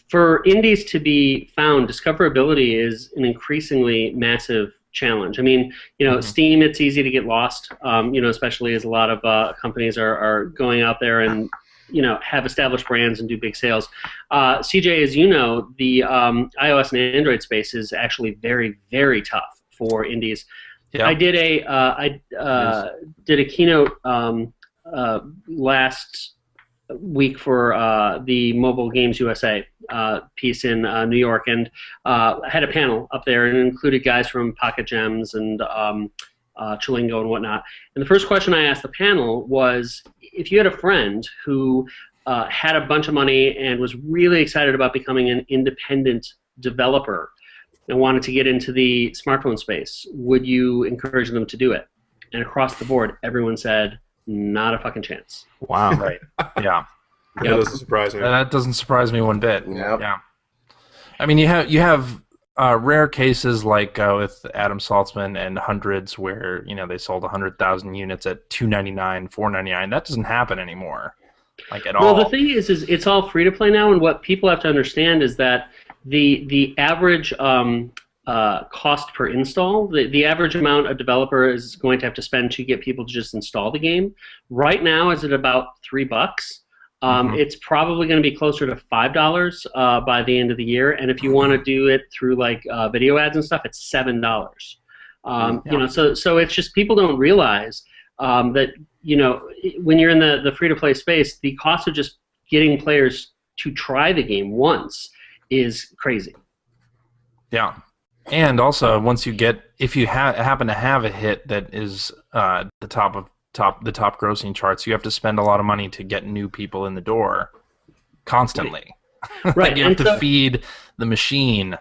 for indies to be found, discoverability is an increasingly massive challenge. I mean, Steam, it's easy to get lost, especially as a lot of companies are going out there and, have established brands and do big sales. CJ, as you know, the iOS and Android space is actually very, very tough for indies. Yeah. I did a keynote last week for the Mobile Games USA piece in New York, and had a panel up there, and it included guys from Pocket Gems and Chilingo and whatnot. And the first question I asked the panel was, if you had a friend who had a bunch of money and was really excited about becoming an independent developer and wanted to get into the smartphone space, would you encourage them to do it? And across the board, everyone said, not a fucking chance. Wow. Right. Yeah. That doesn't surprise me. That doesn't surprise me one bit. Yep. Yeah. I mean, you have rare cases like with Adam Saltzman and Hundreds, where they sold 100,000 units at $2.99, $4.99. That doesn't happen anymore, at all. Well, the thing is it's all free to play now, and what people have to understand is that the average cost per install, the average amount a developer is going to have to spend to get people to just install the game, right now is at about $3. It's probably going to be closer to $5 by the end of the year, and if you want to do it through video ads and stuff, it's $7. So it's just people don't realize that when you're in the free-to-play space, the cost of just getting players to try the game once is crazy. Yeah. And also, once you if you happen to have a hit that is the top grossing charts, you have to spend a lot of money to get new people in the door constantly. Right. You have to feed the machine.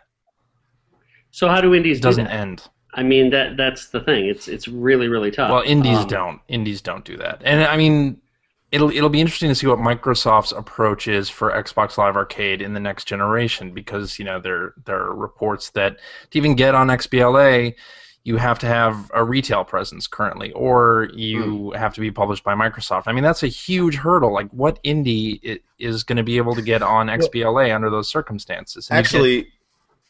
So how do indies do that? Doesn't end. I mean, that's the thing. It's really, really tough. Well, indies don't. Indies don't do that. And I mean, it'll be interesting to see what Microsoft's approach is for Xbox Live Arcade in the next generation, because there are reports that to even get on XBLA, you have to have a retail presence currently, or you have to be published by Microsoft. I mean, that's a huge hurdle. What indie is going to be able to get on XBLA under those circumstances? And actually,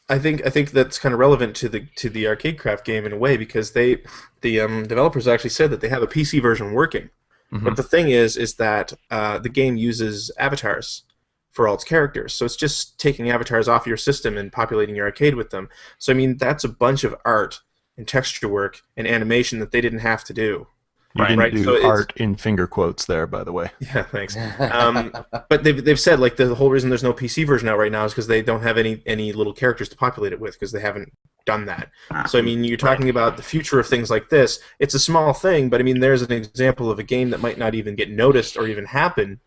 I think that's kind of relevant to the Arcade Craft game in a way, because the developers actually said that they have a PC version working. Mm-hmm. But the thing is that the game uses avatars for all its characters. So it's just taking avatars off your system and populating your arcade with them. So, I mean, that's a bunch of art and texture work and animation that they didn't have to do. You didn't do art in finger quotes there, by the way. Yeah, thanks. But they've said the whole reason there's no PC version out right now is because they don't have any little characters to populate it with, because they haven't done that. So I mean, you're talking about the future of things like this. It's a small thing, but I mean, there's an example of a game that might not even get noticed or even happen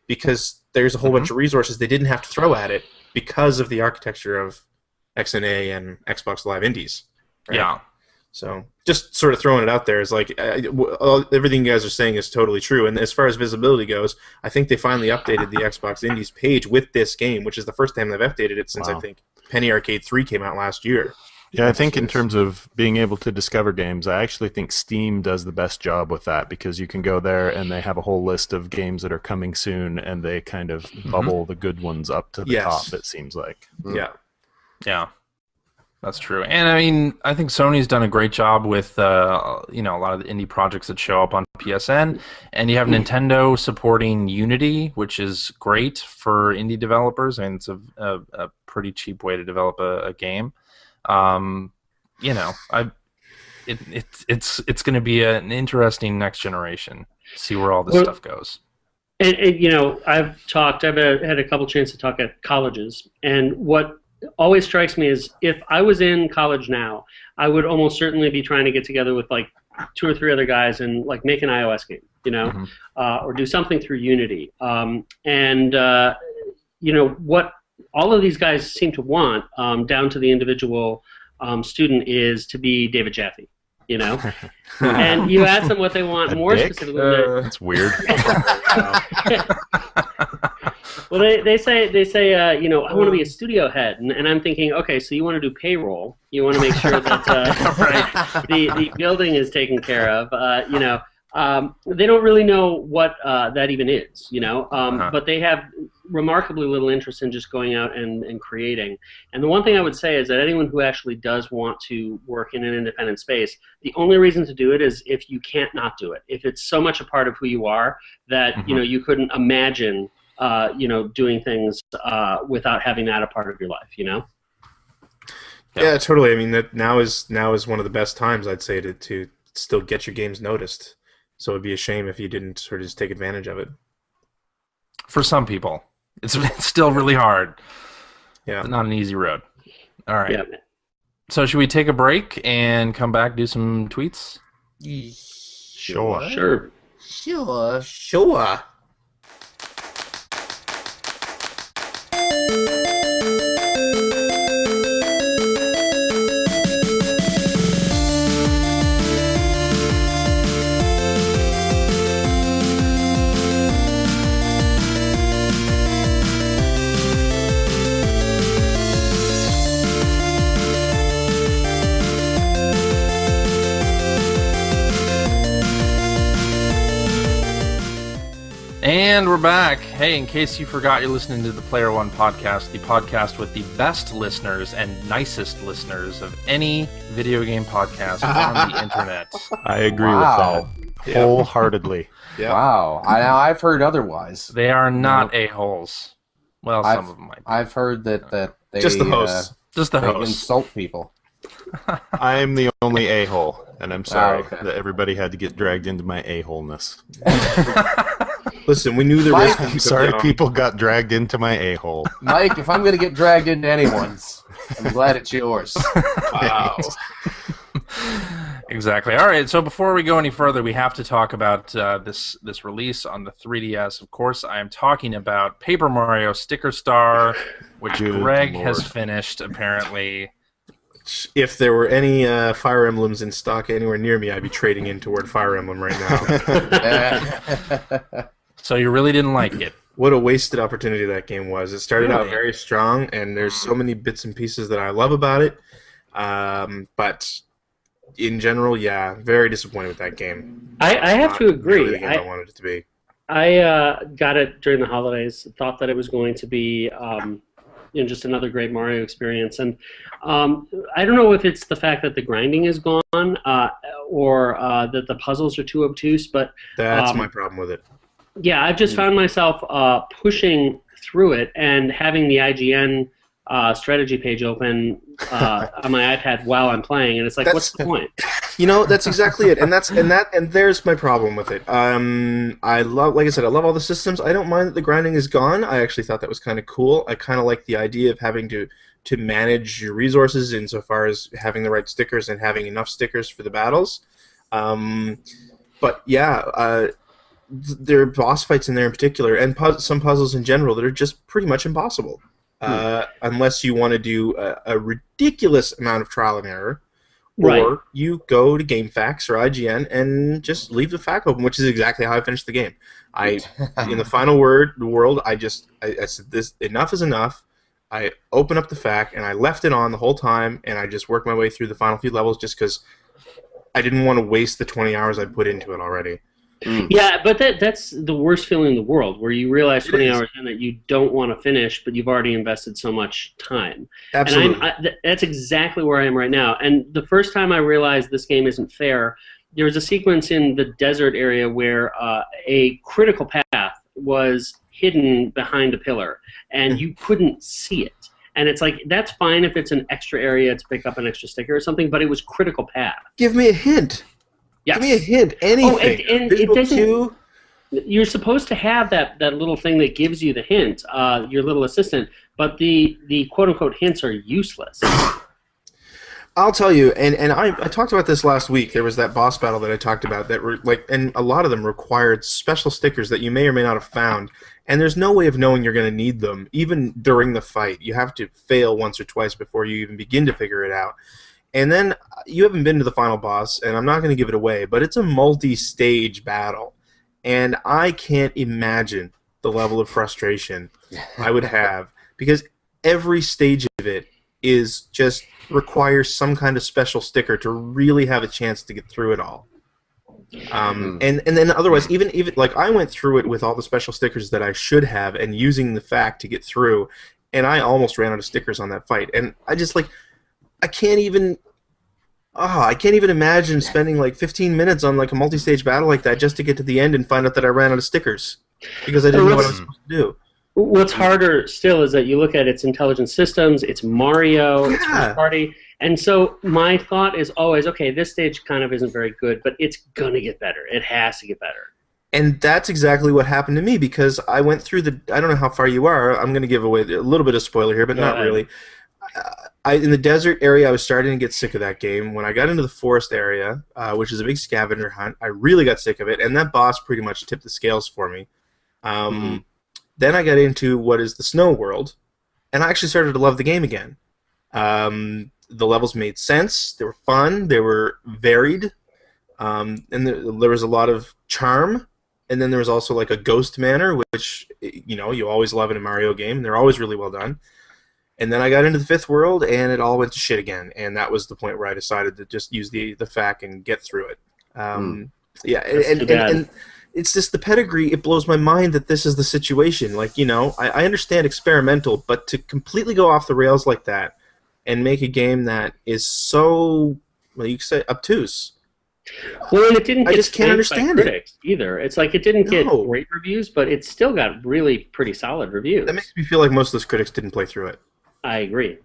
because there's a whole bunch of resources they didn't have to throw at it because of the architecture of XNA and Xbox Live Indies. Right? Yeah. So just sort of throwing it out there is everything you guys are saying is totally true. And as far as visibility goes, I think they finally updated the Xbox Indies page with this game, which is the first time they've updated it since I think Penny Arcade 3 came out last year. Yeah, I think in terms of being able to discover games, I actually think Steam does the best job with that, because you can go there and they have a whole list of games that are coming soon, and they kind of bubble the good ones up to the top, it seems like. Yeah. Yeah. That's true. And I mean, I think Sony's done a great job with a lot of the indie projects that show up on PSN, and you have Nintendo supporting Unity, which is great for indie developers. I mean, it's a pretty cheap way to develop a game. It's going to be an interesting next generation. See where all this stuff goes. And I've had a couple chances to talk at colleges, and what always strikes me is, if I was in college now, I would almost certainly be trying to get together with 2 or 3 other guys and make an iOS game, or do something through Unity. What all of these guys seem to want, down to the individual student, is to be David Jaffe. And you ask them what they want more specifically. That's weird. Well, they say I want to be a studio head, and I'm thinking, okay, so you want to do payroll, you want to make sure that the building is taken care of, they don't really know what that even is, but they have remarkably little interest in just going out and creating. And the one thing I would say is that anyone who actually does want to work in an independent space, the only reason to do it is if you can't not do it. If it's so much a part of who you are that you couldn't imagine doing things without having that a part of your life, Yeah, totally. I mean, that now is one of the best times, I'd say, to still get your games noticed. So it'd be a shame if you didn't sort of just take advantage of it. For some people, it's still really hard. Yeah, it's not an easy road. All right. Yeah. So should we take a break and come back, do some tweets? Sure. And we're back. Hey, in case you forgot, you're listening to the Player One podcast, the podcast with the best listeners and nicest listeners of any video game podcast on the internet. I agree with that wholeheartedly. Yeah. Wow. I've heard otherwise. They are not a-holes. Well, some of them might be. I've heard that they Just the hosts. Just the they hosts. insult people. I'm the only a-hole, and I'm sorry okay. that everybody had to get dragged into my a-holeness. Listen, we knew the Mike, risk. I'm sorry people got dragged into my a-hole. Mike, if I'm going to get dragged into anyone's, I'm glad it's yours. Wow. Exactly. All right. So before we go any further, we have to talk about this release on the 3DS. Of course, I am talking about Paper Mario Sticker Star, which Good Greg Lord. has finished apparently. If there were any Fire Emblems in stock anywhere near me, I'd be trading in toward Fire Emblem right now. So you really didn't like it. What a wasted opportunity that game was. It started out Really? very strong, and there's so many bits and pieces that I love about it. But in general, yeah, very disappointed with that game. I have to agree. Really the game I wanted it to be. I got it during the holidays. Thought that it was going to be just another great Mario experience. And I don't know if it's the fact that the grinding is gone or that the puzzles are too obtuse, but That's my problem with it. yeah, I've just found myself pushing through it and having the IGN strategy page open on my iPad while I'm playing, and it's like, what's the point? You know, that's exactly it, and there's my problem with it. I love, like I said, I love all the systems. I don't mind that the grinding is gone. I actually thought that was kind of cool. I kind of like the idea of having to manage your resources insofar as having the right stickers and having enough stickers for the battles. But yeah, there are boss fights in there in particular, and some puzzles in general that are just pretty much impossible. Unless you want to do a ridiculous amount of trial and error, or Right. you go to GameFAQs or IGN and just leave the FAQ open, which is exactly how I finished the game. In the final world, I said, this enough is enough. I opened up the FAQ and I left it on the whole time, and I just worked my way through the final few levels just because I didn't want to waste the 20 hours I put into it already. Yeah, but that's the worst feeling in the world, where you realize 20 hours in that you don't want to finish, but you've already invested so much time. Absolutely. And that's exactly where I am right now. And the first time I realized this game isn't fair, there was a sequence in the desert area where a critical path was hidden behind a pillar, and you couldn't see it. And it's like, that's fine if it's an extra area to pick up an extra sticker or something, but it was critical path. Give me a hint. Yes. Give me a hint. Anything. Oh, and it Visual doesn't. cue? You're supposed to have that little thing that gives you the hint, your little assistant, but the quote-unquote hints are useless. I'll tell you, and I talked about this last week. There was that boss battle that I talked about that were like, and a lot of them required special stickers that you may or may not have found, and there's no way of knowing you're going to need them, even during the fight. You have to fail once or twice before you even begin to figure it out. And then you haven't been to the final boss, and I'm not going to give it away, but it's a multi-stage battle. And I can't imagine the level of frustration I would have, because every stage of it is just requires some kind of special sticker to really have a chance to get through it all. And then otherwise, even like I went through it with all the special stickers that I should have, and using the fact to get through, and I almost ran out of stickers on that fight, and I just like I can't even imagine spending like 15 minutes on like a multi-stage battle like that just to get to the end and find out that I ran out of stickers because I didn't know what I was supposed to do. What's harder still is that you look at its intelligent systems, it's Mario, it's first party, and so my thought is always, okay, this stage kind of isn't very good, but it's gonna get better. It has to get better. And that's exactly what happened to me because I went through I don't know how far you are. I'm going to give away a little bit of spoiler here, but not really. In the desert area, I was starting to get sick of that game. When I got into the forest area, which is a big scavenger hunt, I really got sick of it, and that boss pretty much tipped the scales for me. Then I got into what is the snow world, and I actually started to love the game again. The levels made sense. They were fun. They were varied. And there was a lot of charm. And then there was also like a ghost manor, which you always love in a Mario game. And they're always really well done. And then I got into the fifth world, and it all went to shit again. And that was the point where I decided to just use the FAQ and get through it. Yeah, and it's just the pedigree. It blows my mind that this is the situation. Like, I understand experimental, but to completely go off the rails like that and make a game that is so, well, you could say, obtuse. Well, and it didn't get I just can't understand by critics either. It's like it didn't get great reviews, but it still got really pretty solid reviews. That makes me feel like most of those critics didn't play through it. I agree.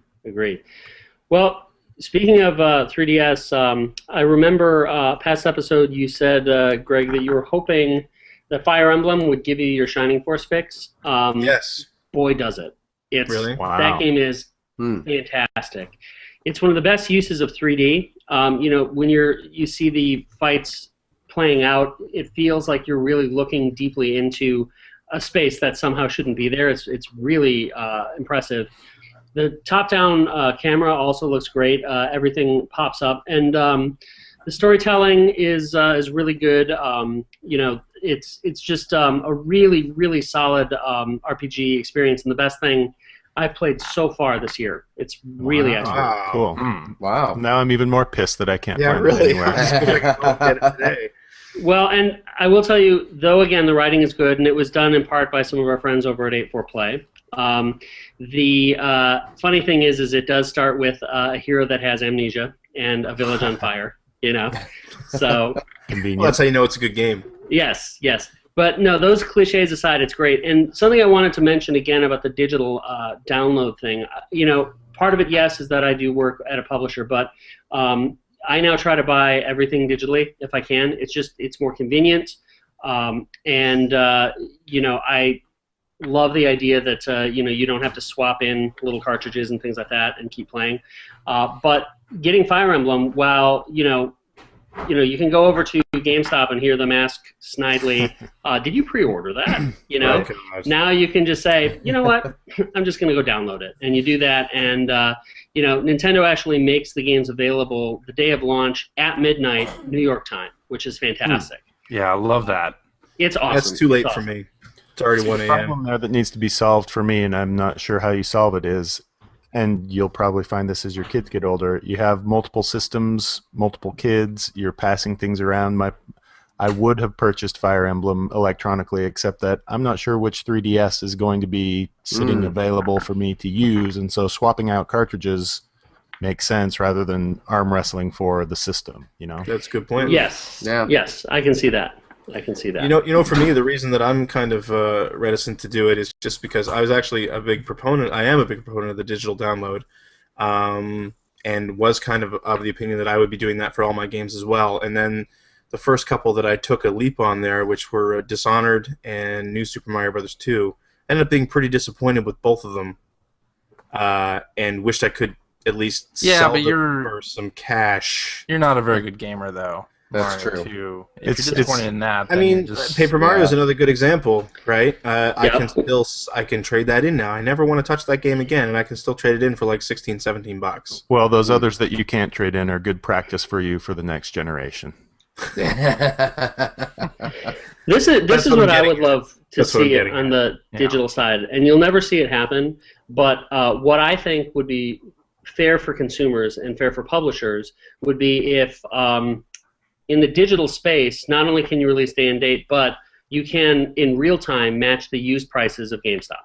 Well, speaking of 3DS, I remember past episode you said, Greg, that you were hoping that Fire Emblem would give you your Shining Force fix. Yes. Boy, does it. Really? Wow. That game is fantastic. It's one of the best uses of 3D. When you see the fights playing out, it feels like you're really looking deeply into a space that somehow shouldn't be there. It's really impressive. The top-down camera also looks great. Everything pops up, and the storytelling is really good. It's just a really, really solid RPG experience, and the best thing I've played so far this year. It's really excellent. Wow. Cool. Wow. Now I'm even more pissed that I can't find really. it anywhere. Well, and I will tell you, though, again, the writing is good, and it was done in part by some of our friends over at 84Play. The funny thing is it does start with a hero that has amnesia and a village on fire, So Convenient. Well, that's how you know it's a good game. Yes. But no, those cliches aside, it's great. And something I wanted to mention again about the digital download thing, part of it, yes, is that I do work at a publisher, but I now try to buy everything digitally if I can. It's more convenient, and I love the idea that you don't have to swap in little cartridges and things like that and keep playing. But getting Fire Emblem, while you can go over to GameStop and hear them ask snidely, did you pre-order that? Now you can just say, you know what, I'm just going to go download it. And you do that, and Nintendo actually makes the games available the day of launch at midnight, New York time, which is fantastic. Yeah, I love that. It's awesome. That's too late for me. It's already 1 The a.m. problem there that needs to be solved for me, and I'm not sure how you solve it, is, and you'll probably find this as your kids get older, you have multiple systems, multiple kids, you're passing things around. I would have purchased Fire Emblem electronically, except that I'm not sure which 3DS is going to be sitting available for me to use, and so swapping out cartridges makes sense rather than arm wrestling for the system, That's a good point. Yes. Yeah. Yes, I can see that. For me, the reason that I'm kind of reticent to do it is just because I was actually I am a big proponent of the digital download, and was kind of the opinion that I would be doing that for all my games as well. And then the first couple that I took a leap on there, which were Dishonored and New Super Mario Bros. 2, ended up being pretty disappointed with both of them, and wished I could at least sell them for some cash. You're not a very good gamer, though. That's Mario true. 2. If you're disappointed in that, I then mean, just, Paper Mario is another good example, right? I Yep. can trade that in now. I never want to touch that game again, and I can still trade it in for like $16, $17. Well, those others that you can't trade in are good practice for you for the next generation. This is what I would love to That's what I'm see it getting on at. the digital side, and you'll never see it happen. But what I think would be fair for consumers and fair for publishers would be if in the digital space, not only can you release day and date, but you can, in real time, match the used prices of GameStop.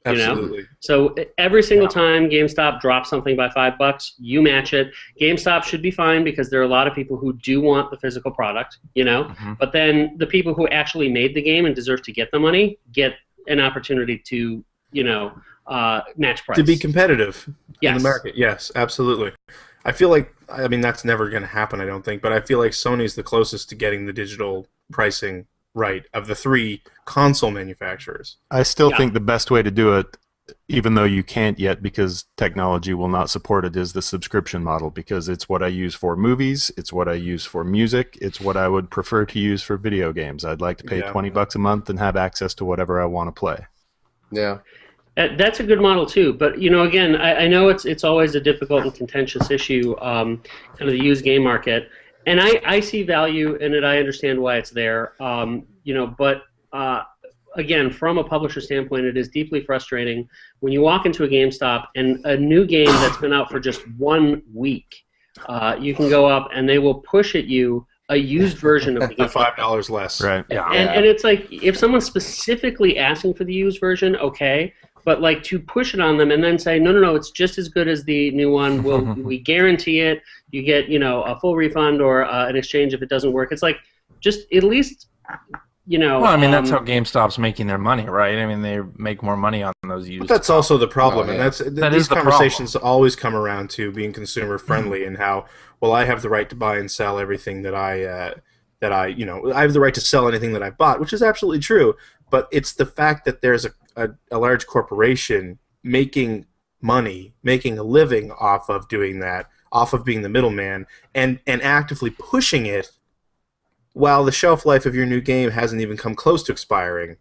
You know? Absolutely. So every single time GameStop drops something by $5, you match it. GameStop should be fine because there are a lot of people who do want the physical product, you know. But then the people who actually made the game and deserve to get the money get an opportunity to, you know, match price. To be competitive Yes. in the market. Yes, absolutely. I feel like, I mean, that's never going to happen, I don't think, but I feel like Sony's the closest to getting the digital pricing right of the three console manufacturers. I still think the best way to do it, even though you can't yet because technology will not support it, is the subscription model, because it's what I use for movies, it's what I use for music, it's what I would prefer to use for video games. I'd like to pay $20 a month and have access to whatever I want to play. Yeah. That's a good model too, but you know, again, I know it's always a difficult and contentious issue, kind of the used game market, and I see value in it. I understand why it's there, you know, but again, from a publisher standpoint, it is deeply frustrating when you walk into a GameStop and a new game that's been out for just 1 week, you can go up and they will push at you a used version of the game. $5 less. Right. Yeah. And it's like, if someone's specifically asking for the used version, okay, but like to push it on them and then say, no, it's just as good as the new one. We guarantee it. You get, you know, a full refund or an exchange if it doesn't work. It's like, just at least, you know. Well, I mean, that's how GameStop's making their money, right? I mean, they make more money on those used. But that's also the problem, and these the conversations always come around to being consumer friendly and how, well, I have the right to buy and sell everything that I you know, I have the right to sell anything that I bought, which is absolutely true. But it's the fact that there's a large corporation making money, making a living off of doing that, off of being the middleman, and actively pushing it while the shelf life of your new game hasn't even come close to expiring.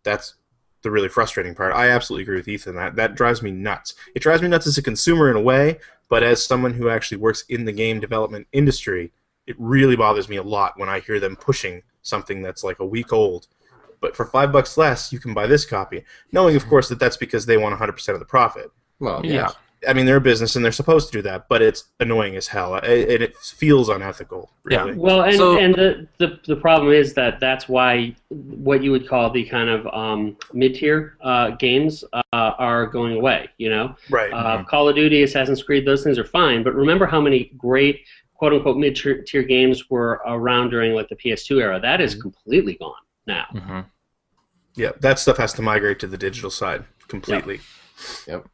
That's the really frustrating part. I absolutely agree with Ethan. That drives me nuts. It drives me nuts as a consumer in a way, but as someone who actually works in the game development industry, it really bothers me a lot when I hear them pushing something that's like a week old. But for $5 less, you can buy this copy, knowing, of course, that that's because they want 100% of the profit. Well, Yeah. yeah. I mean, they're a business and they're supposed to do that, but it's annoying as hell. It feels unethical, really. Yeah. Well, and, So- and the problem is that's why what you would call the kind of mid-tier games are going away, you know? Right. Call of Duty, Assassin's Creed, those things are fine, but remember how many great quote-unquote mid-tier games were around during like the PS2 era. That is completely gone now. Mm-hmm. Yeah, that stuff has to migrate to the digital side completely. Yep.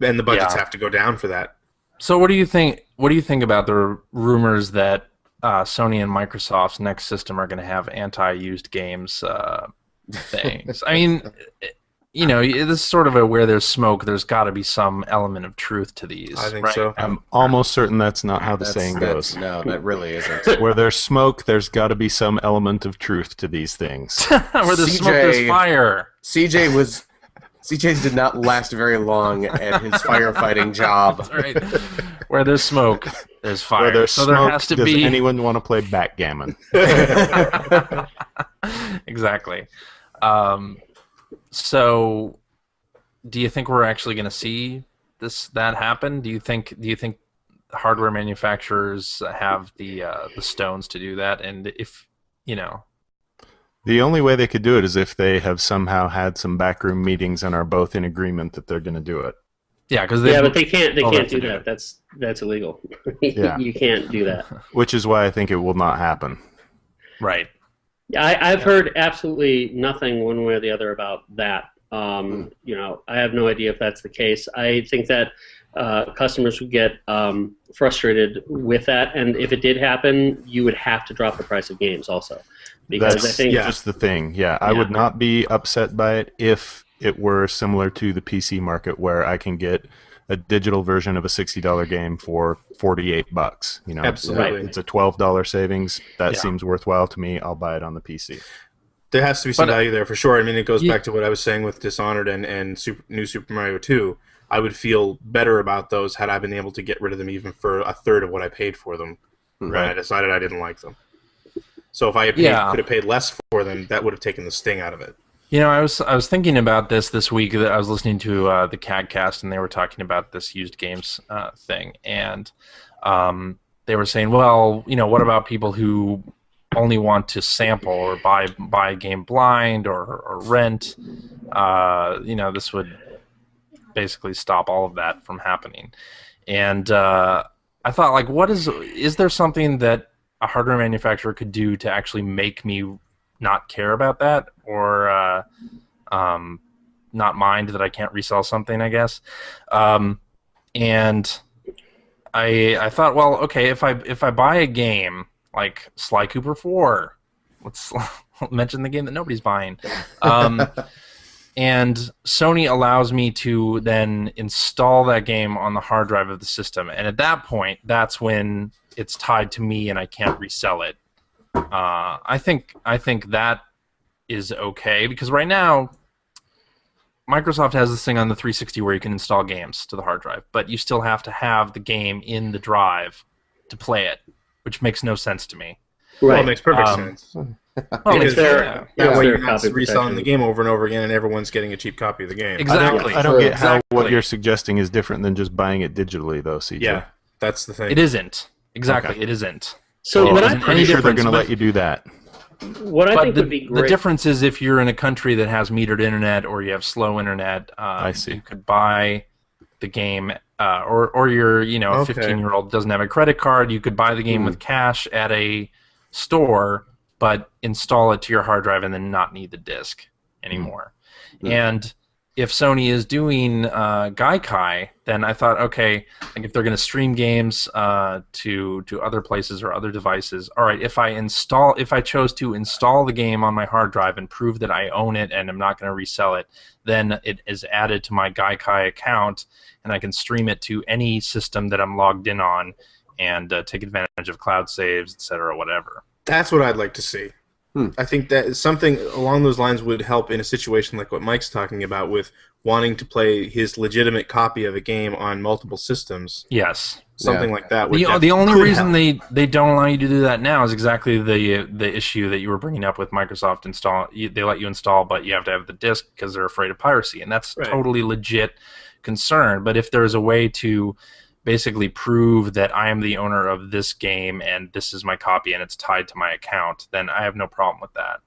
And the budgets Yeah. have to go down for that. So what do you think? What do you think about the rumors that Sony and Microsoft's next system are going to have anti-used games things? I mean, you know, this is sort of a where there's smoke, there's got to be some element of truth to these. I think right? so. I'm almost certain that's not how the saying goes. No, that really isn't. Where there's smoke, there's got to be some element of truth to these things. Where there's smoke, there's fire. CJ did not last very long at his firefighting job. That's right. Where there's smoke, there's fire. Where there's so smoke, there has to does be. anyone want to play backgammon? Exactly. So, do you think we're actually going to see that happen? Do you think hardware manufacturers have the stones to do that? And if you know, The only way they could do it is if they have somehow had some backroom meetings and are both in agreement that they're going to do it. yeah, because But they can't have do to do that. That's illegal. Yeah. You can't do that. Which is why I think it will not happen. right. I've heard absolutely nothing one way or the other about that. You know, I have no idea if that's the case. I think that customers would get frustrated with that, and if it did happen, you would have to drop the price of games also. Because That's I think just the thing. Yeah, I would not be upset by it if it were similar to the PC market, where I can get a digital version of a $60 game for $48. You know, Absolutely. It's a $12 savings. That seems worthwhile to me. I'll buy it on the PC. There has to be some But, value there for sure. I mean, it goes yeah. back to what I was saying with Dishonored and New Super Mario 2. I would feel better about those had I been able to get rid of them even for a third of what I paid for them when I decided I didn't like them. So if I had could have paid less for them, that would have taken the sting out of it. You know, I was thinking about this week. That I was listening to the CADcast, and they were talking about this used games thing. And they were saying, well, what about people who only want to sample or buy a game blind or rent? This would basically stop all of that from happening. And I thought, like, is there something that a hardware manufacturer could do to actually make me not care about that, or not mind that I can't resell something, I guess. And I thought, well, okay, if I buy a game like Sly Cooper 4, let's mention the game that nobody's buying. And Sony allows me to then install that game on the hard drive of the system, and at that point, that's when it's tied to me and I can't resell it. I think that is okay, because right now Microsoft has this thing on the 360 where you can install games to the hard drive, but you still have to have the game in the drive to play it, which makes no sense to me. Right. Well, it makes perfect sense. Well, because that way you're not reselling the game over and over again, and everyone's getting a cheap copy of the game. Exactly. I don't get how what you're suggesting is different than just buying it digitally, though, CJ. Yeah, that's the thing. It isn't. Exactly, Okay. It isn't. So what I'm pretty sure they're going to let you do that. What I think would be great. The difference is if you're in a country that has metered internet or you have slow internet, I see. You could buy the game, or you're a 15-year-old doesn't have a credit card, you could buy the game with cash at a store, but install it to your hard drive and then not need the disc anymore. And if Sony is doing Gaikai, then I thought, okay, like if they're going to stream games to other places or other devices, all right, if I chose to install the game on my hard drive and prove that I own it and I'm not going to resell it, then it is added to my Gaikai account, and I can stream it to any system that I'm logged in on and take advantage of cloud saves, etc., whatever. That's what I'd like to see. I think that something along those lines would help in a situation like what Mike's talking about with wanting to play his legitimate copy of a game on multiple systems. Yes. Something like that. The only reason they don't allow you to do that now is exactly the issue that you were bringing up with Microsoft install. They let you install, but you have to have the disc because they're afraid of piracy, and that's totally legit concern. But if there's a way to basically prove that I am the owner of this game and this is my copy and it's tied to my account, then I have no problem with that.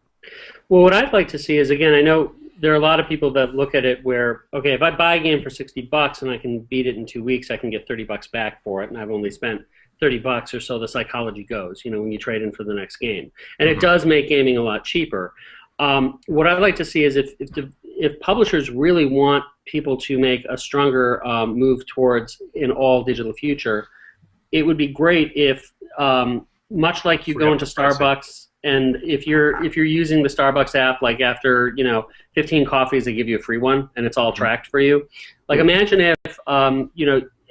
Well, what I'd like to see is, again, I know there are a lot of people that look at it where, okay, if I buy a game for $60 and I can beat it in 2 weeks, I can get $30 back for it, and I've only spent $30 or so. The psychology goes, when you trade in for the next game. And it does make gaming a lot cheaper. What I'd like to see is if publishers really want people to make a stronger move towards an all-digital future, it would be great if, much like you go into Starbucks, and if you're using the Starbucks app, like after 15 coffees, they give you a free one, and it's all tracked for you. Like imagine if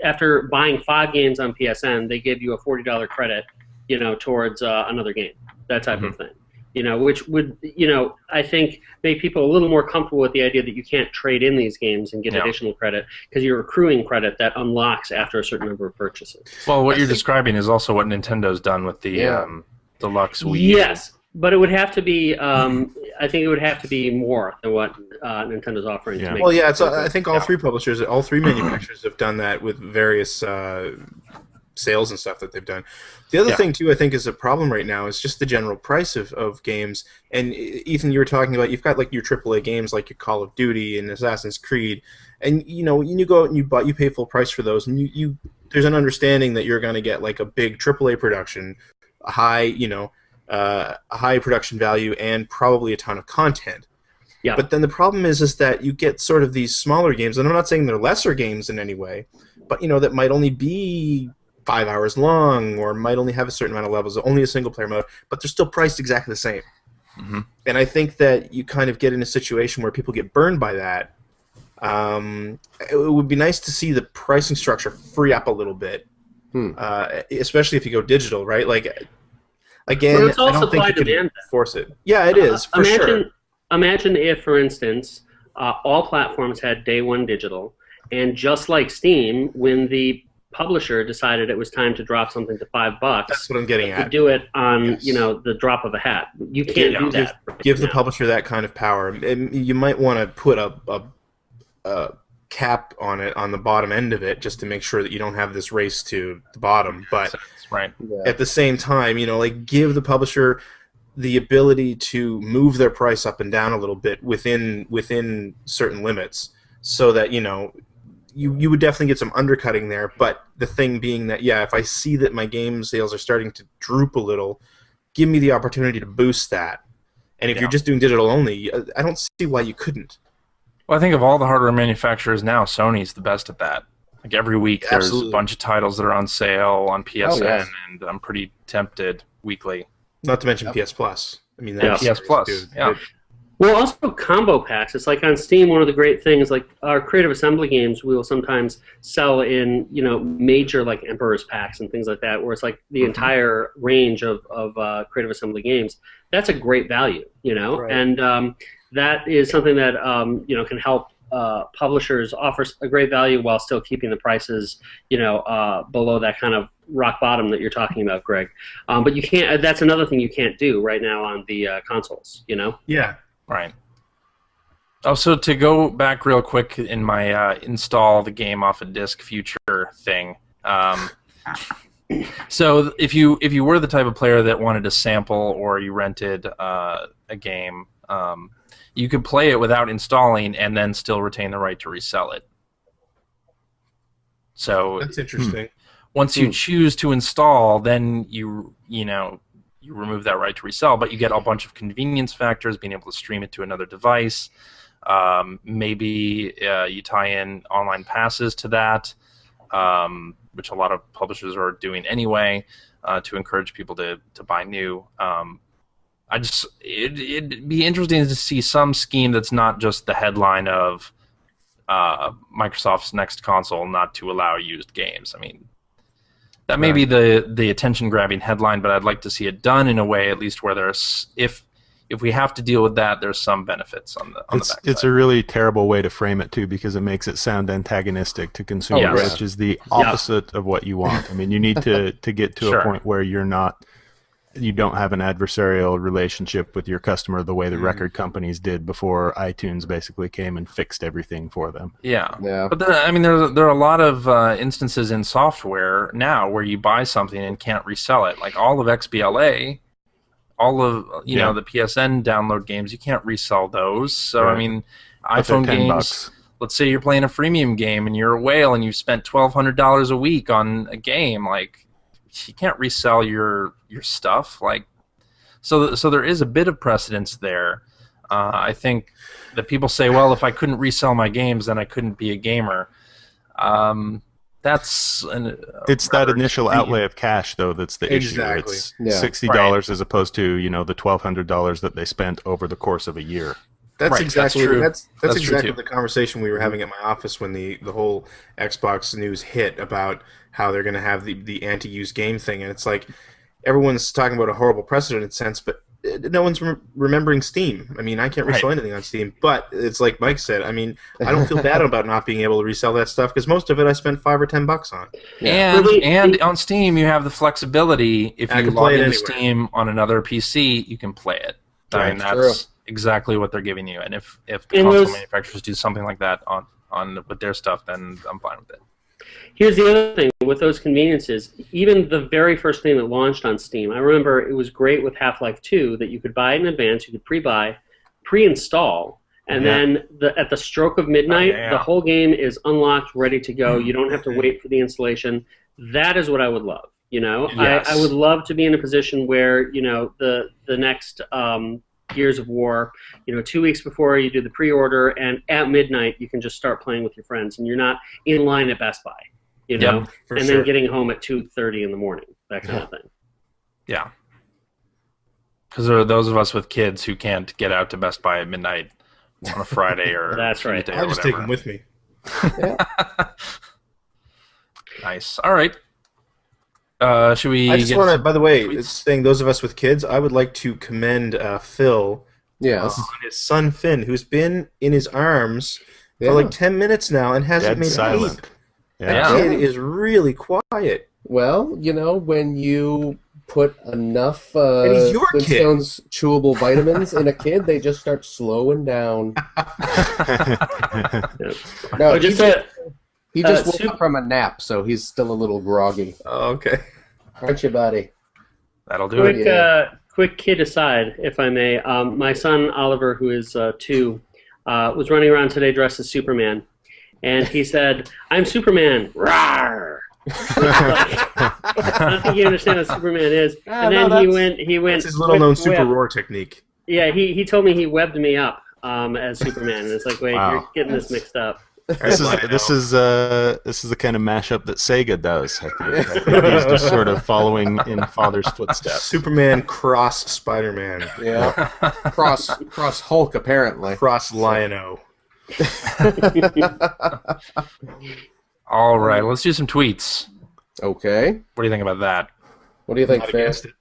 after buying 5 games on PSN, they give you a $40 credit, towards another game, that type of thing. Which would, I think make people a little more comfortable with the idea that you can't trade in these games and get additional credit because you're accruing credit that unlocks after a certain number of purchases. Well, what you're describing is also what Nintendo's done with the Deluxe Wii U. Yes, but it would have to be, I think it would have to be more than what Nintendo's offering. To make well, yeah, I think all three publishers, all three manufacturers have done that with various sales and stuff that they've done. The other thing, too, I think is a problem right now is just the general price of games. And, Ethan, you were talking about, you've got like your AAA games like your Call of Duty and Assassin's Creed. And, you go out and you pay full price for those. And there's an understanding that you're going to get like a big AAA production, a high production value, and probably a ton of content. Yeah. But then the problem is that you get sort of these smaller games, and I'm not saying they're lesser games in any way, but, that might only be 5 hours long, or might only have a certain amount of levels, only a single-player mode, but they're still priced exactly the same. And I think that you kind of get in a situation where people get burned by that. It would be nice to see the pricing structure free up a little bit, especially if you go digital, right? Like, again, I don't think you can force it. Yeah, it is, for sure. Imagine if, for instance, all platforms had day one digital, and just like Steam, when the publisher decided it was time to drop something to $5. That's what I'm getting at. Do it on the drop of a hat. You can't do that. Give the publisher that kind of power. And you might want to put a cap on it on the bottom end of it, just to make sure that you don't have this race to the bottom. But right. At the same time, like give the publisher the ability to move their price up and down a little bit within certain limits, so that you would definitely get some undercutting there. But the thing being that if I see that my game sales are starting to droop a little, give me the opportunity to boost that. And if you're just doing digital only, I don't see why you couldn't. Well, I think of all the hardware manufacturers now, Sony's the best at that. Like every week, there's a bunch of titles that are on sale on PSN, and I'm pretty tempted weekly. Not to mention PS Plus. I mean, PS Plus. Well, also combo packs. It's like on Steam, one of the great things, like our Creative Assembly games, we will sometimes sell in, major like Emperor's packs and things like that, where it's like the entire range of Creative Assembly games. That's a great value, Right. and that is something that can help publishers offer a great value while still keeping the prices, below that kind of rock bottom that you're talking about, Greg. But you can't. That's another thing you can't do right now on the consoles. Yeah. Right. Oh, so to go back real quick in my install the game off a disc future thing. So if you were the type of player that wanted to sample or you rented a game, you could play it without installing and then still retain the right to resell it. So that's interesting. Once you choose to install, then you remove that right to resell, but you get a bunch of convenience factors, being able to stream it to another device. Maybe you tie in online passes to that, which a lot of publishers are doing anyway, to encourage people to buy new. It'd be interesting to see some scheme that's not just the headline of Microsoft's next console not to allow used games. I mean, that may be the attention-grabbing headline, but I'd like to see it done in a way, at least where there's, if we have to deal with that, there's some benefits on the backside. It's a really terrible way to frame it too, because it makes it sound antagonistic to consumers, which is the opposite of what you want. I mean, you need to get to a point where you don't have an adversarial relationship with your customer the way the record companies did before iTunes basically came and fixed everything for them. Yeah. But there are a lot of instances in software now where you buy something and can't resell it. Like all of XBLA, all of the PSN download games, you can't resell those. So I mean, iPhone games. Let's say you're playing a freemium game and you're a whale and you spent $1,200 a week on a game, like. You can't resell your stuff, so there is a bit of precedence there. I think that people say, well, if I couldn't resell my games, then I couldn't be a gamer. It's that initial outlay of cash though that's the issue. It's $60 as opposed to the $1,200 that they spent over the course of a year. That's exactly true. That's exactly true the conversation we were having at my office when the whole Xbox news hit about how they're going to have the anti-use game thing, and it's like everyone's talking about a horrible precedent in a sense, but no one's remembering Steam. I mean, I can't resell anything on Steam, but it's like Mike said. I mean, I don't feel bad about not being able to resell that stuff because most of it I spent $5 or $10 on. And on Steam, you have the flexibility. If you log into Steam on another PC, you can play it. I mean, that's exactly what they're giving you. And if the console manufacturers do something like that on with their stuff, then I'm fine with it. Here's the other thing with those conveniences. Even the very first thing that launched on Steam, I remember it was great with Half-Life 2 that you could buy it in advance, you could pre-buy, pre-install, and then at the stroke of midnight, the whole game is unlocked, ready to go. You don't have to wait for the installation. That is what I would love. Yes. I would love to be in a position where the next Gears of War, 2 weeks before you do the pre-order, and at midnight you can just start playing with your friends, and you're not in line at Best Buy, then getting home at 2:30 in the morning, that kind of thing. Yeah. Because there are those of us with kids who can't get out to Best Buy at midnight on a Friday or That's right. Tuesday I'll just take them with me. Nice. All right. Should we? I just want to. By the way, saying those of us with kids, I would like to commend Phil. Yes. On his son Finn, who's been in his arms for like 10 minutes now and hasn't made a peep. That kid is really quiet. Well, when you put enough And he's your kid. Flintstones chewable vitamins in a kid, they just start slowing down. No, Oh, he just woke up from a nap, so he's still a little groggy. Oh, okay. Aren't you, buddy? That'll do it. Quick kid aside, if I may. My son Oliver, who is 2, was running around today dressed as Superman, and he said, "I'm Superman." Rawr! I don't think you understand what Superman is. And then he went. That's his little-known super roar technique. Yeah, he told me he webbed me up as Superman, and it's like, wait, Wow. you're getting this mixed up. This is the kind of mashup that Sega does. I think he's just sort of following in father's footsteps. Superman cross Spider-Man. Yeah. cross Hulk, apparently. Cross Lion-O. All right, let's do some tweets. Okay. What do you think about that? What do you think, Not Faye? against it.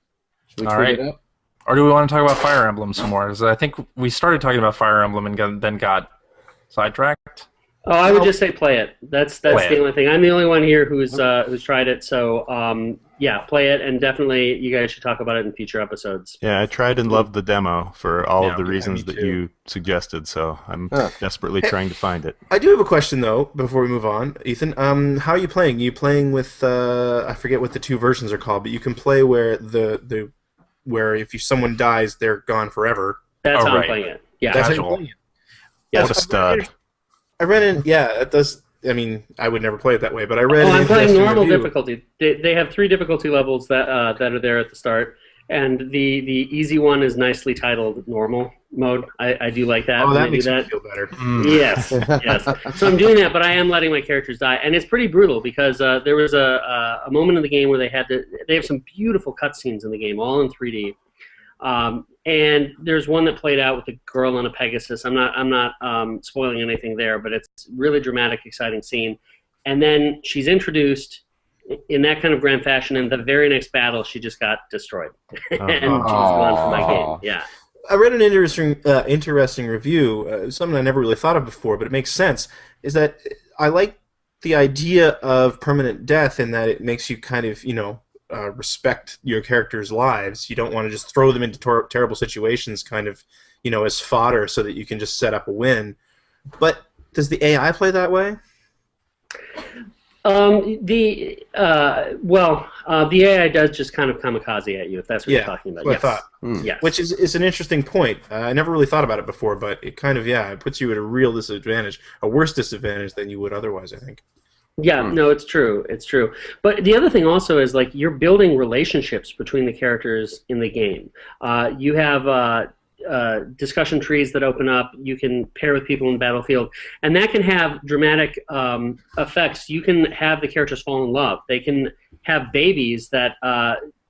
Should we All tweet right. it up? Or do we want to talk about Fire Emblem some more? 'Cause I think we started talking about Fire Emblem and then got sidetracked. Oh, I would just say play it. That's Play the it. only thing. I'm the only one here who's tried it. So yeah, play it, and definitely you guys should talk about it in future episodes. Yeah, I tried and loved the demo for all of the Yeah, reasons me that too. you suggested, so I'm desperately trying to find it. I do have a question, though, before we move on. Ethan, how are you playing? Are you playing with, I forget what the 2 versions are called, but you can play where where if someone dies, they're gone forever. That's Oh, how right. I'm playing it. Yeah. That's how Casual. you're playing it. Yes. What a stud. I read in, yeah, it does. I mean, I would never play it that way, but I read. Oh, an I'm playing interesting normal review. difficulty. They have 3 difficulty levels that are there at the start, and the easy one is nicely titled normal mode. I do like that. Oh, when that they makes do me that. feel better. Yes, yes. So I'm doing that, but I am letting my characters die, and it's pretty brutal because there was a moment in the game where they have some beautiful cutscenes in the game, all in 3D. And there's one that played out with a girl on a Pegasus. I'm not spoiling anything there, but it's a really dramatic, exciting scene. And then she's introduced in that kind of grand fashion, and the very next battle, she just got destroyed, and she's gone from my game. Yeah. I read an interesting review, something I never really thought of before, but it makes sense, is that I like the idea of permanent death in that it makes you kind of, respect your characters' lives. You don't want to just throw them into terrible situations kind of, as fodder so that you can just set up a win. But does the AI play that way? The AI does just kind of kamikaze at you, if that's what you're talking about. That's what I thought. Yes. Which is an interesting point. I never really thought about it before, but it kind of, it puts you at a real disadvantage, a worse disadvantage than you would otherwise, I think. Yeah, no, it's true. It's true. But the other thing also is, like, you're building relationships between the characters in the game. You have discussion trees that open up. You can pair with people in the battlefield. And that can have dramatic effects. You can have the characters fall in love. They can have babies that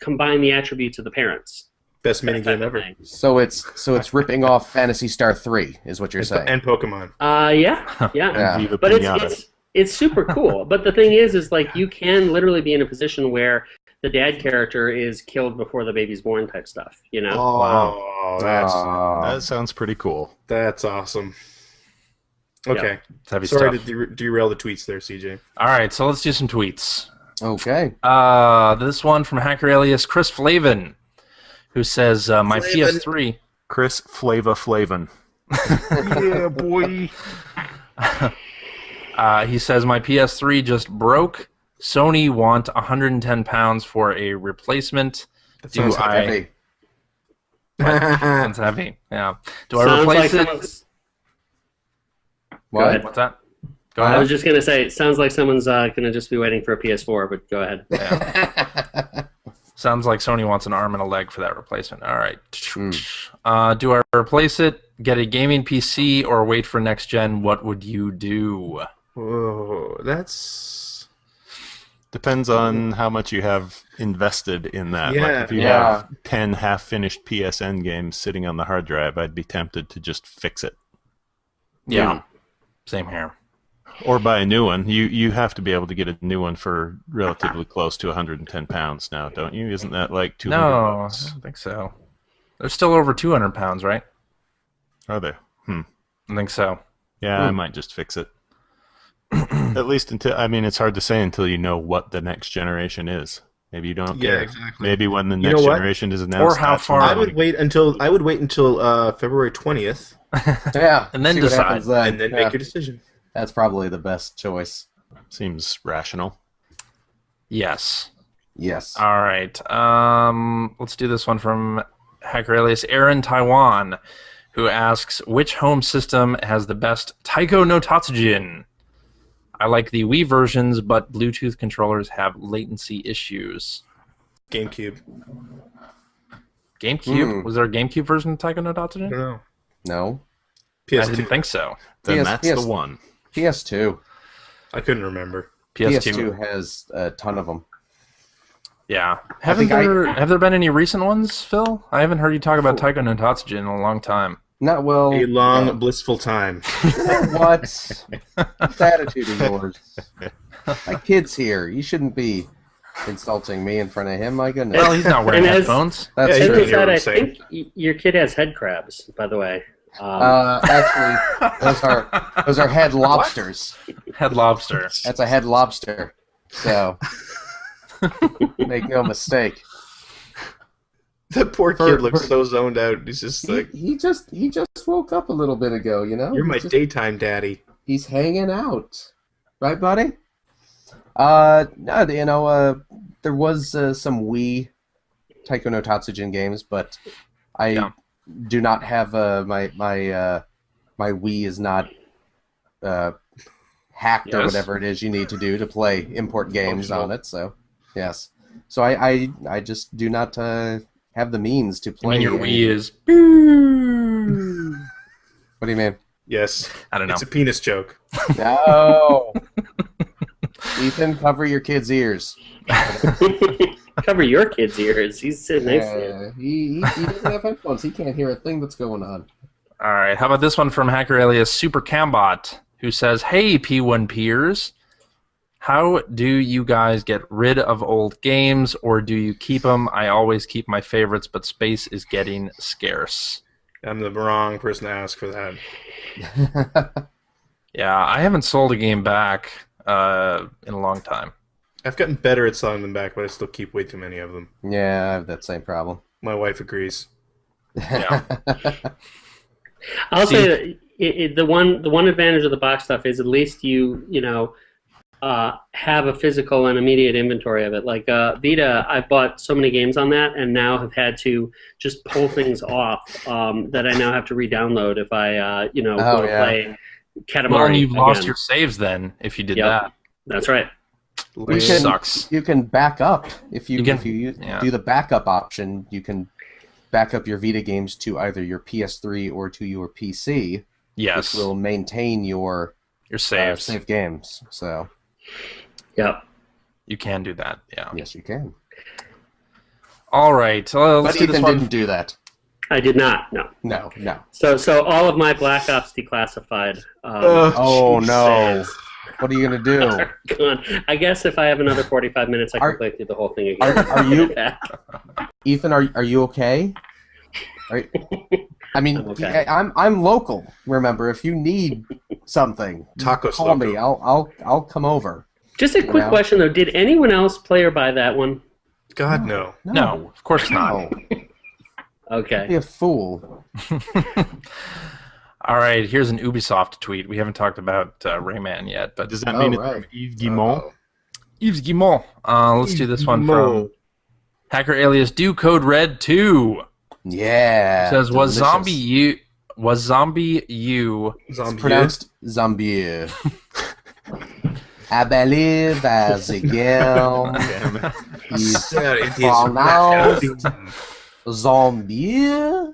combine the attributes of the parents. Best minigame ever. So it's ripping off Phantasy Star 3, is what you're saying. And Pokemon. Yeah. Yeah. Viva But Pinata. it's super cool. But the thing is like you can literally be in a position where the dad character is killed before the baby's born type stuff, Oh, Wow. wow. That sounds pretty cool. That's awesome. Okay. It's heavy Sorry stuff. to derail the tweets there, CJ. All right, so let's do some tweets. Okay. This one from hacker alias Chris Flavin, who says, my Flavin. PS3... Chris Flavin. Yeah, boy. He says, my PS3 just broke. Sony want £110 for a replacement. That Do sounds I... Heavy. Sounds heavy, yeah. Do I Sounds replace like it? someone's- What? ahead. What's that? Go I ahead. was just going to say, it sounds like someone's going to just be waiting for a PS4, but go ahead. Sounds like Sony wants an arm and a leg for that replacement. All right. Do I replace it, get a gaming PC, or wait for next gen? What would you do? Whoa, that's... Depends on how much you have invested in that. Yeah. Like if you Yeah. have 10 half-finished PSN games sitting on the hard drive, I'd be tempted to just fix it. Yeah. Same here. Or buy a new one. You have to be able to get a new one for relatively close to £110 now, don't you? Isn't that like 200 No, I bucks? don't think so. They're still over 200 pounds, right? Are they? I think so. Yeah, I might just fix it. At least until, it's hard to say until you know what the next generation is. Maybe you don't Yeah, care. exactly. Maybe when the You next know what? generation is announced, Or how that's when far- I would wait until February 20th, Yeah, And then see what decide. happens then. and then Yeah. make your decision. That's probably the best choice. seems rational. Yes. Yes. All right. Let's do this one from Hacker alias Aaron Taiwan, who asks, which home system has the best Taiko no Tatsujin? I like the Wii versions, but Bluetooth controllers have latency issues. GameCube. GameCube? Was there a GameCube version of Taiko no I Tatsujin? don't know. No. I PS2. didn't think so. Then PS that's the one. PS2. I couldn't remember. PS2 has a ton of them. Yeah. I think Have there been any recent ones, Phil? I haven't heard you talk about Taiko no Tatsujin in a long time. Not well. A long, blissful time. You know what? This attitude of yours. My kid's here. You shouldn't be insulting me in front of him. My goodness. Well, he's not wearing And as- headphones. That's Yeah, As you true. can hear what I I'm saying. think your kid has head crabs, by the way. Actually, those are head lobsters. Head lobster. That's a head lobster. So make no mistake. That poor kid looks so zoned out. He's just like, He just woke up a little bit ago. You know. you're my He's just- daytime daddy. He's hanging out, right, buddy? No, you know, there was some Wii Taiko no Tatsujin games, but I do not have my Wii is not hacked or Yes. whatever it is you need to do to play import games on it. So yes, so I just do not have the means to I play. mean, your any- Wii is... What do you mean? Yes. I don't know. It's a penis joke. No. Ethan, cover your kid's ears. Cover your kid's ears. He's sitting next to you. Yeah, he doesn't have headphones. He can't hear a thing that's going on. All right. How about this one from Hacker alias Super Cambot, who says, "Hey P1 peers, how do you guys get rid of old games, or do you keep them? I always keep my favorites, but space is getting scarce." I'm the wrong person to ask for that. Yeah, I haven't sold a game back in a long time. I've gotten better at selling them back, but I still keep way too many of them. Yeah, I have that same problem. My wife agrees. Yeah. I'll say that the one advantage of the box stuff is at least you have a physical and immediate inventory of it. Like Vita, I've bought so many games on that, and now have had to just pull things off that I now have to re-download if I want to play Katamari. Well, you've lost again. your saves then if you did Yep. that. That's right. Which You can- sucks. You can back up if you yeah. do the backup option. You can back up your Vita games to either your PS3 or to your PC, Yes. which will maintain your Your saves. save games. So Yep. You can do that. Yeah. yes, you can. All right. Let's But do this Ethan one. didn't do that. I did not. No. No. So all of my Black Ops declassified. Oh no! saves What are you gonna do? are gone. I guess if I have another 45 minutes, I can Are- play through the whole thing again. Are you, Ethan? Are you okay? I mean, I'm okay. I'm local. Remember, if you need something, Tacos call loco. me. I'll come over. Just a quick know? question though: did anyone else play or buy that one? God, no. No, of course not. No. Okay. Be a fool. All right, here's an Ubisoft tweet. We haven't talked about Rayman yet, but Does that mean right. it's from Yves Guillemot? Yves Guillemot. Let's do this one from Hacker alias Do Code Red 2. Yeah. It says, was delicious. Zombie U It's pronounced zombie. I believe as a game is pronounced zombie.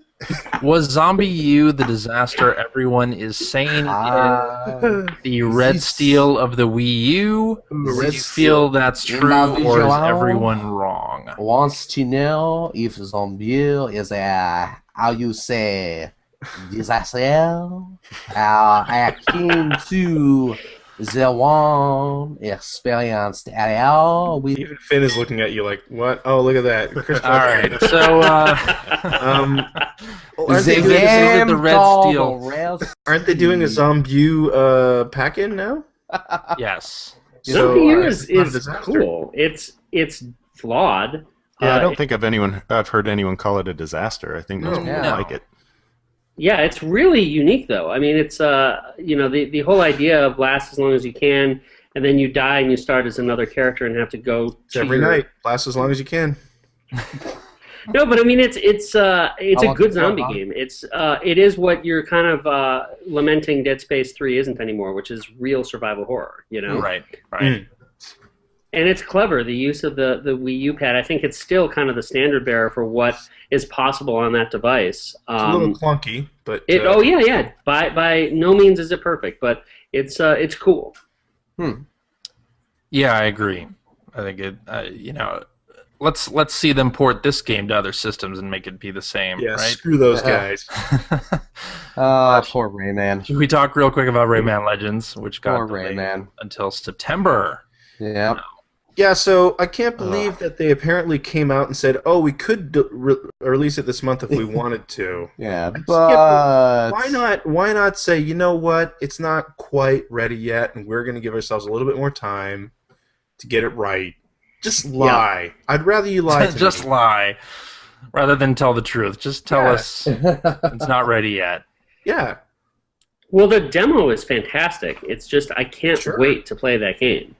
was Zombie U the disaster everyone is saying is the Red Steel of the Wii U? Do you feel that's true, or is everyone wrong? Wants to know if zombie is a, how you say, disaster, akin to the one experienced earlier with Even Finn is looking at you like, what? Oh, look at that. All right, so Aren't the they doing game the Red called Steel. Red Aren't they doing a Zombie pack-in now? yes. Zombie U it's is not a disaster. cool. It's flawed. Yeah, I don't think I've heard anyone call it a disaster. I think most people like it. Yeah, it's really unique, though. I mean, it's the whole idea of last as long as you can, and then you die and you start as another character and have to go every night. Last as long as you can. No, but I mean, it's a good zombie game. It is what you're kind of lamenting Dead Space 3 isn't anymore, which is real survival horror. Right. And it's clever, the use of the Wii U pad. I think it's still kind of the standard bearer for what is possible on that device. It's a little clunky, but... yeah. By no means is it perfect, but it's cool. Yeah, I agree. I think it, let's see them port this game to other systems and make it be the same, right? Screw those guys. Poor Rayman. Should we talk real quick about Rayman Legends, which got delayed Rayman until September? Yeah. Yeah, so I can't believe that they apparently came out and said, "Oh, we could release it this month if we wanted to." Yeah, but why not say, you know what, it's not quite ready yet, and we're going to give ourselves a little bit more time to get it right. Just lie. Yeah. I'd rather you lie to Just me. lie, rather than tell the truth. Just tell us it's not ready yet. Yeah. Well, the demo is fantastic. It's just I can't wait to play that game.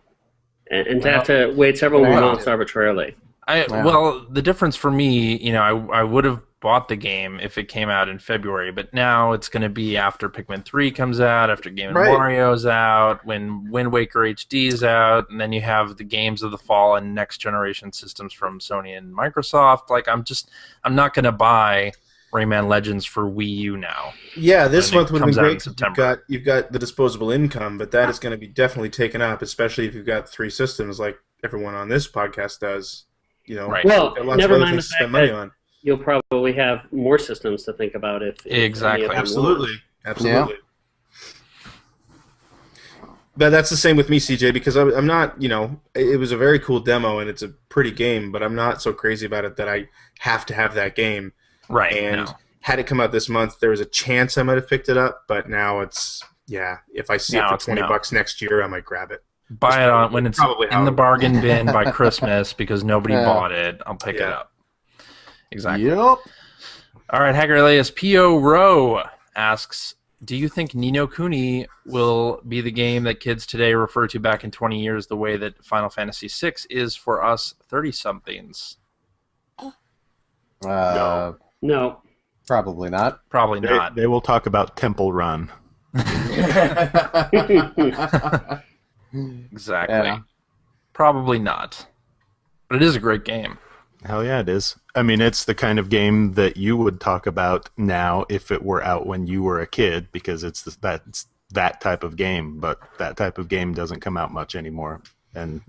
And to have to wait several months arbitrarily. Well, the difference for me, I would have bought the game if it came out in February, but now it's going to be after Pikmin 3 comes out, after Game & Wario's out, when Wind Waker HD is out, and then you have the games of the fall and next generation systems from Sony and Microsoft. Like, I'm not going to buy Rayman Legends for Wii U now. Yeah, this month would have been great. You've got the disposable income, but that is going to be definitely taken up, especially if you've got 3 systems like everyone on this podcast does. Well, never mind the fact that you'll probably have more systems to think about if exactly. Absolutely. Yeah. But that's the same with me, CJ, because I'm not, it was a very cool demo and it's a pretty game, but I'm not so crazy about it that I have to have that game. Right. And had it come out this month, there was a chance I might have picked it up, but now it's, if I see it for $20 next year, I might grab it. Buy it when it's in the bargain bin by Christmas because nobody bought it. I'll pick it up. Exactly. Yep. All right, Hacker Elias P.O. Rowe asks, do you think Ni no Kuni will be the game that kids today refer to back in 20 years the way that Final Fantasy VI is for us 30-somethings? No. Probably not. Probably not. They will talk about Temple Run. Exactly. Yeah. Probably not. But it is a great game. Hell yeah, it is. I mean, it's the kind of game that you would talk about now if it were out when you were a kid, because it's that type of game, but that type of game doesn't come out much anymore. And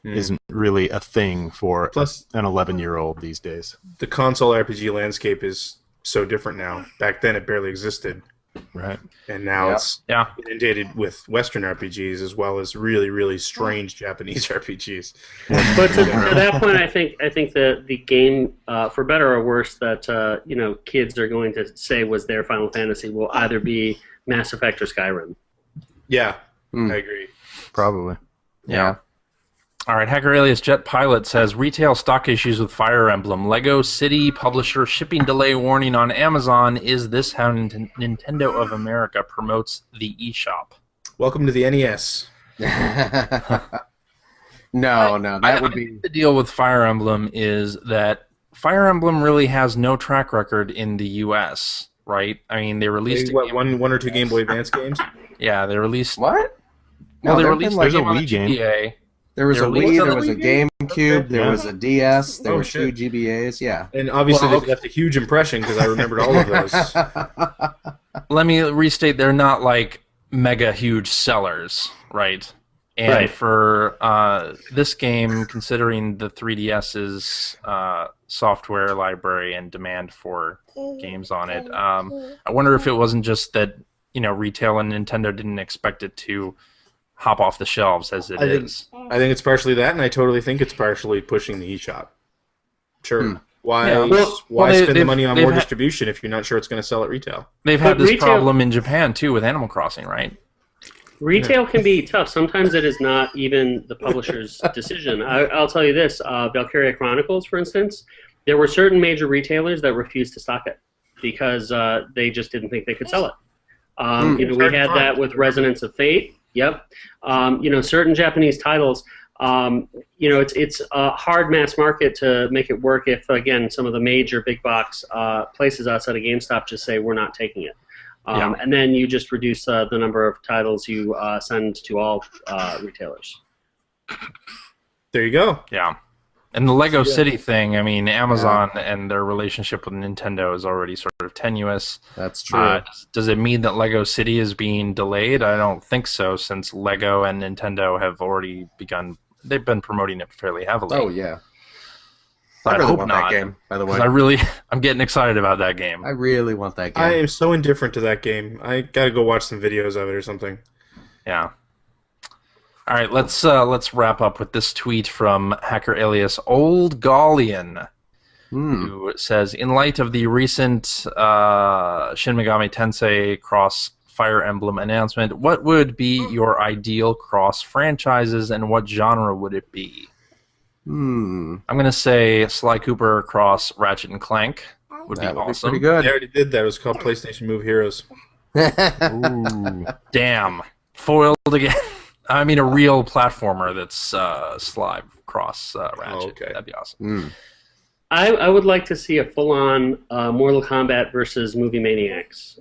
isn't really a thing for an 11-year-old these days. The console RPG landscape is so different now. Back then, it barely existed. Right. And now it's inundated with Western RPGs as well as really, really strange Japanese RPGs. But to that point, I think that the game, for better or worse, that kids are going to say was their Final Fantasy will either be Mass Effect or Skyrim. Yeah, I agree. Probably. Yeah. All right, Hacker Alias Jet Pilot says, retail stock issues with Fire Emblem. Lego City publisher shipping delay warning on Amazon. Is this how Nintendo of America promotes the eShop? Welcome to the NES. No, that would be... The deal with Fire Emblem is that Fire Emblem really has no track record in the U.S., right? I mean, they released... one or two Game Boy Advance games? Yeah, they released... What? Well, they released there's a a Wii game. GBA. There was a Wii, there was a game? GameCube, there was a DS, there were 2 GBAs, yeah. And obviously they've left a huge impression because I remembered all of those. Let me restate, they're not like mega huge sellers, right? And for this game, considering the 3DS's software library and demand for games on it, I wonder if it wasn't just that retail and Nintendo didn't expect it to hop off the shelves as it is. I think it's partially that, and I totally think it's partially pushing the eShop. Sure. Why spend the money on more distribution if you're not sure it's going to sell at retail? They've had this problem in Japan, too, with Animal Crossing, right? Retail can be tough. Sometimes it is not even the publisher's decision. I'll tell you this, Valkyria Chronicles, for instance, there were certain major retailers that refused to stock it because they just didn't think they could sell it. We had that with Resonance of Fate. Yep. Certain Japanese titles, it's a hard mass market to make it work if, again, some of the major big box places outside of GameStop just say, we're not taking it. And then you just reduce the number of titles you send to all retailers. There you go. Yeah. And the Lego City thing, I mean, Amazon and their relationship with Nintendo is already sort of tenuous. That's true. Does it mean that Lego City is being delayed? I don't think so, since Lego and Nintendo have already begun. They've been promoting it fairly heavily. Oh, yeah. I really hope want not, that game, by the way. I'm getting excited about that game. I really want that game. I am so indifferent to that game. I gotta go watch some videos of it or something. Yeah. All right, let's wrap up with this tweet from hacker alias Old Gallian, who says, in light of the recent Shin Megami Tensei cross Fire Emblem announcement, what would be your ideal cross franchises and what genre would it be? I'm going to say Sly Cooper cross Ratchet and Clank would be awesome. Pretty good. They already did that. It was called PlayStation Move Heroes. Ooh, damn. Foiled again. I mean, a real platformer that's Sly cross Ratchet. Oh, okay. That'd be awesome. I would like to see a full-on Mortal Kombat versus Movie Maniacs,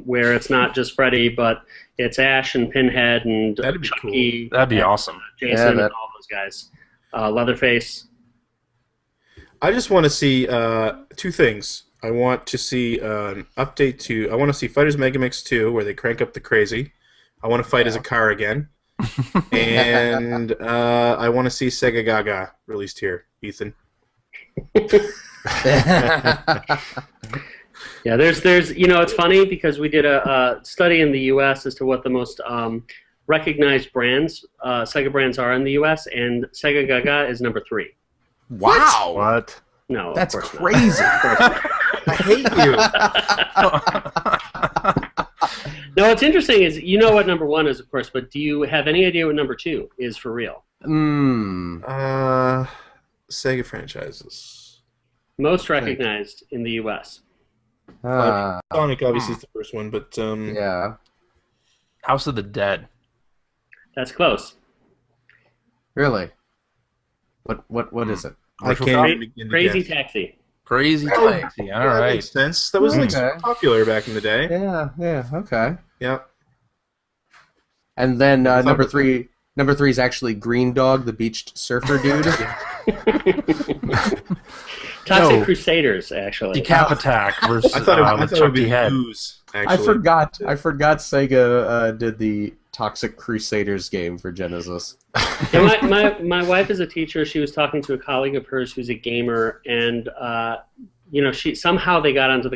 where it's not just Freddy, but it's Ash and Pinhead and Chucky. That'd be awesome. Jason and all those guys. Leatherface. I just want to see two things. I want to see an update to... I want to see Fighters Mega Mix 2, where they crank up the crazy. I want to fight as a car again. And I want to see Sega Gaga released here, Ethan. Yeah, there's it's funny because we did a study in the U.S. as to what the most recognized brands, Sega brands are in the U.S., and Sega Gaga is number 3. Wow. What? No, That's of course crazy. I hate you. No, what's interesting is you know what number 1 is, of course, but do you have any idea what number 2 is for real? Sega franchises. Most recognized in the U.S. Sonic obviously is the first one, but yeah. House of the Dead. That's close. Really? What is it? I can't even begin to Crazy guess. Taxi. Crazy Taxi. All That right. makes sense. That was Okay. popular back in the day. Yeah, okay. Yeah. And then number 3 is actually Green Dog, the beached surfer dude. Toxic Crusaders, actually. Decap Attack versus I thought it would be Head. Ooze, I actually. forgot Sega did the Toxic Crusaders game for Genesis. Yeah, my wife is a teacher. She was talking to a colleague of hers who's a gamer, and she somehow they got onto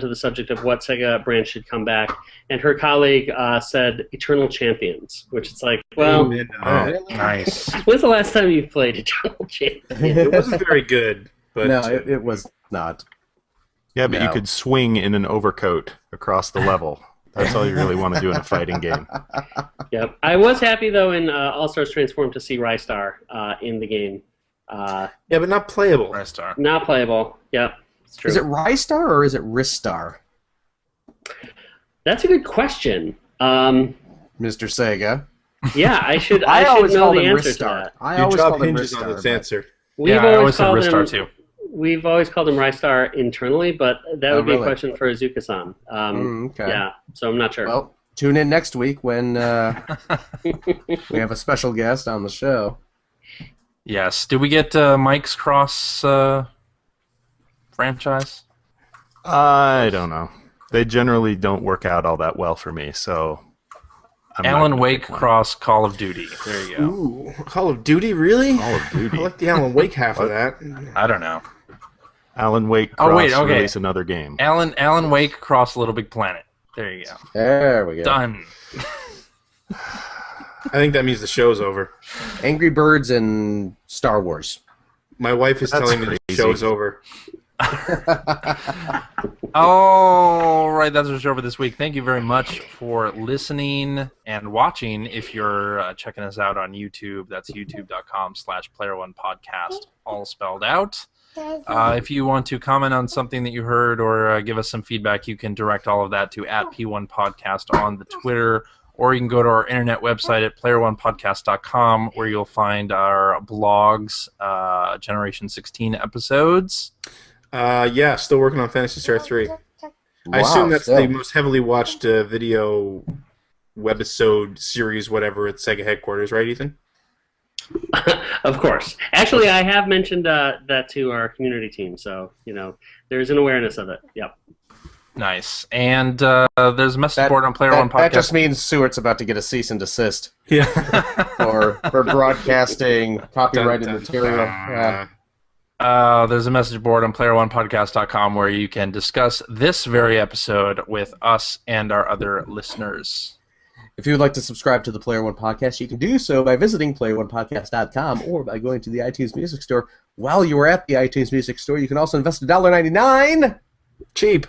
the subject of what Sega brand should come back, and her colleague said Eternal Champions, which is like, well, Nice. when's the last time you played Eternal Champions? It wasn't very good, but No, it was not. Yeah, but you No. could swing in an overcoat across the level. That's all you really want to do in a fighting game. Yep. I was happy though in All Stars Transform to see Rystar in the game. yeah, but not playable. Rystar. Not playable. Yep. It's true. Is it Rystar or is it Ristar, That's a good question. Mr. Sega? Yeah, I should I know always called the him answer to Ristar. that. I Your always job called him hinges on Ristar. this but- answer. Yeah, I always said Ristar too. We've always called him Rystar internally, but that would be really? a question for Azuka-san. Okay. Yeah, so I'm not sure. Well, tune in next week when we have a special guest on the show. Yes. Did we get Mike's cross franchise? I don't know. They generally don't work out all that well for me, so... I'm not Alan gonna Wake pick one. cross Call of Duty. There you go. Ooh, Call of Duty, really? Call of Duty. I like the Alan Wake half of that. I don't know. Alan Wake Oh, cross wait, okay. release another game. Alan Wake cross Little Big Planet. There you go. There we go. Done. I think that means the show's over. Angry Birds and Star Wars. My wife is That's telling me the crazy. show's over. All right, that's our show for this week. Thank you very much for listening and watching. If you're checking us out on YouTube, that's youtube.com/player1podcast, all spelled out. If you want to comment on something that you heard or give us some feedback, you can direct all of that to @P1Podcast on the Twitter, or you can go to our internet website at player1podcast.com, where you'll find our blogs, Generation 16 episodes. Yeah, still working on Phantasy Star 3. I assume that's the most heavily watched video webisode series, whatever, at Sega headquarters, right, Ethan? Of course. Actually, I have mentioned that to our community team, so there's an awareness of it. Yep. Nice. And there's a message board on Player One Podcast. That just means Stewart's about to get a cease and desist. Yeah. for broadcasting copyrighted material. Yeah. There's a message board on player1podcast.com where you can discuss this very episode with us and our other listeners. If you would like to subscribe to the Player One Podcast, you can do so by visiting player1podcast.com or by going to the iTunes Music Store. While you are at the iTunes Music Store, you can also invest $1.99. Cheap.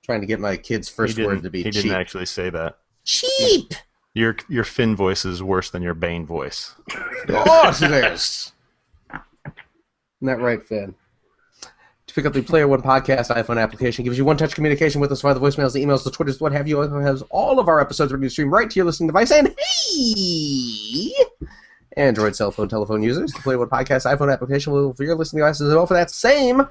Trying to get my kid's first word to be cheap. He didn't actually say that. Cheap! Your Finn voice is worse than your Bane voice. Oh, it is. Isn't that right, Finn? To pick up the Player One Podcast iPhone application, gives you one-touch communication with us via the voicemails, the emails, the Twitters, what have you. It has all of our episodes ready to stream right to your listening device. And hey, Android cell phone telephone users, the Player One Podcast iPhone application will for your listening devices all for that same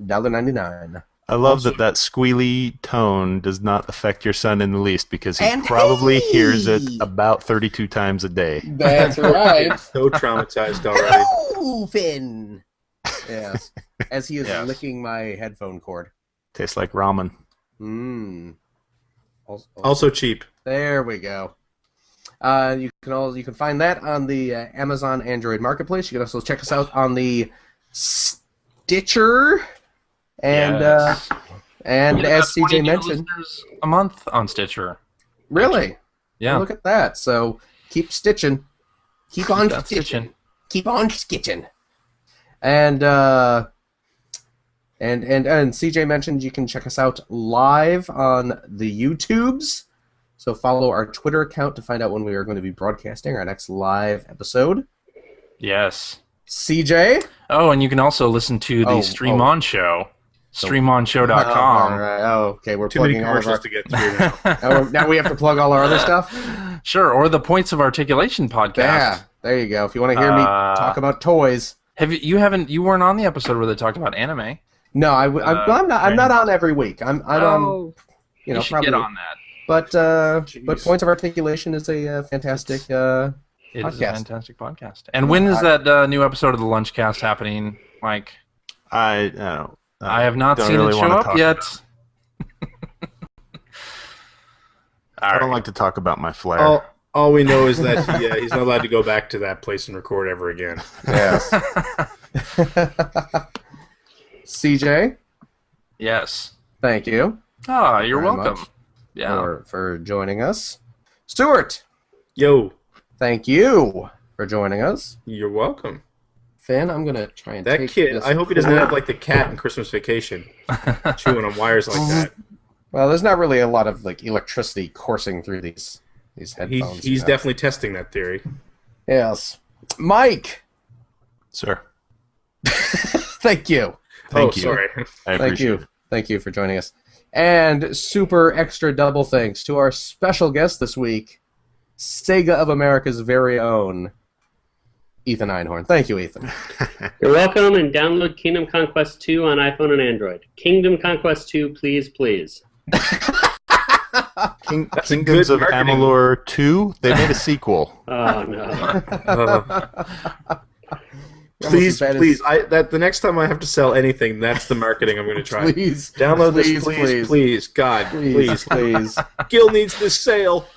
$1.99. I love that squealy tone does not affect your son in the least, because he probably hears it about 32 times a day. That's right. So traumatized already. Hello, Finn. Yes, as he is licking my headphone cord. Tastes like ramen. Also cheap. There we go. You can find that on the Amazon Android Marketplace. You can also check us out on Stitcher. And as CJ mentioned, a month on Stitcher. Really? Yeah. Well, look at that. So keep stitching. Keep on stitching. Keep on stitching. And CJ mentioned you can check us out live on the YouTubes. So follow our Twitter account to find out when we are going to be broadcasting our next live episode. Yes. CJ? Oh, and you can also listen to the Stream On Show. StreamOnShow.com. All right. Oh, okay. We're too many plugging all of commercials our... to get through now. Now we have to plug all our other stuff? Sure, or the Points of Articulation podcast. Yeah, there you go. If you want to hear me talk about toys. You weren't on the episode where they talked about anime. No, I'm not on every week. I'm on, you should probably get on that. But Points of Articulation is a fantastic podcast. It is a fantastic podcast. And when is that new episode of the Lunchcast happening, Mike? I have not seen really it show up yet. I don't like to talk about my flair. All we know is that he's not allowed to go back to that place and record ever again. Yes. CJ? Yes. Thank you. You're very welcome. much Yeah. for joining us. Stuart? Yo. Thank you for joining us. You're welcome. Finn, I'm going to try and that take kid, this. I hope he doesn't have like the cat in Christmas Vacation, chewing on wires like that. Well, there's not really a lot of electricity coursing through these headphones. He's definitely testing that theory. Yes. Mike! Sir. Thank you. Thank you. Sorry. I appreciate it. Thank you for joining us. And super extra double thanks to our special guest this week, Sega of America's very own Ethan Einhorn. Thank you, Ethan. You're welcome, and download Kingdom Conquest II on iPhone and Android. Kingdom Conquest II, please, please. Kingdoms of Amalur 2? They made a sequel. Oh, no. Please. The next time I have to sell anything, that's the marketing I'm going to try. Please. Download this, please. God, please. Gil needs this sale.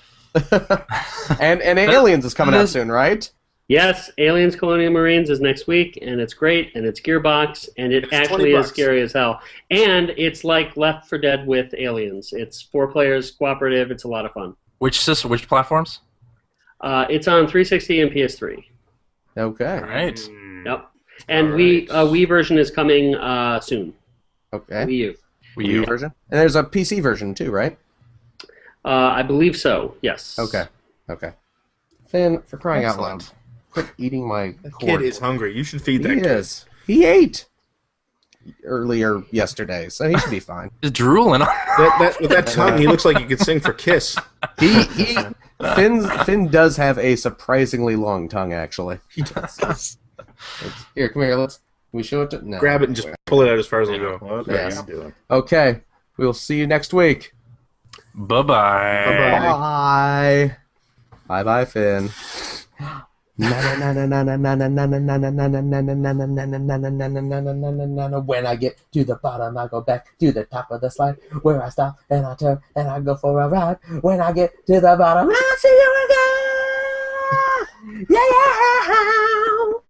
And Aliens is coming out soon, right? Yes, Aliens Colonial Marines is next week, and it's great, and it's Gearbox, and it's actually is scary as hell. And it's like Left 4 Dead with aliens. It's 4 players, cooperative, it's a lot of fun. Which platforms? It's on 360 and PS3. Okay. All right. Yep. And Wii version is coming soon. Okay. Wii U. Wii U version? And there's a PC version too, right? I believe so, yes. Okay. Finn, for crying out Excellent. loud, quit eating my Kid is hungry. You should feed that He kid. is. He ate earlier yesterday, so he should be fine. Just drooling on. With that tongue, he looks like he could sing for Kiss. Finn does have a surprisingly long tongue, actually. He does. Here, come here. Can we show it to? No. Grab it and just pull it out as far as it'll go. What Yes. are you doing? Okay. We'll see you next week. Bye-bye. Bye. Bye, Finn. When I get to the bottom, I go back to the top of the slide where I stop and I turn and I go for a ride. When I get to the bottom, I'll see you again. Yeah.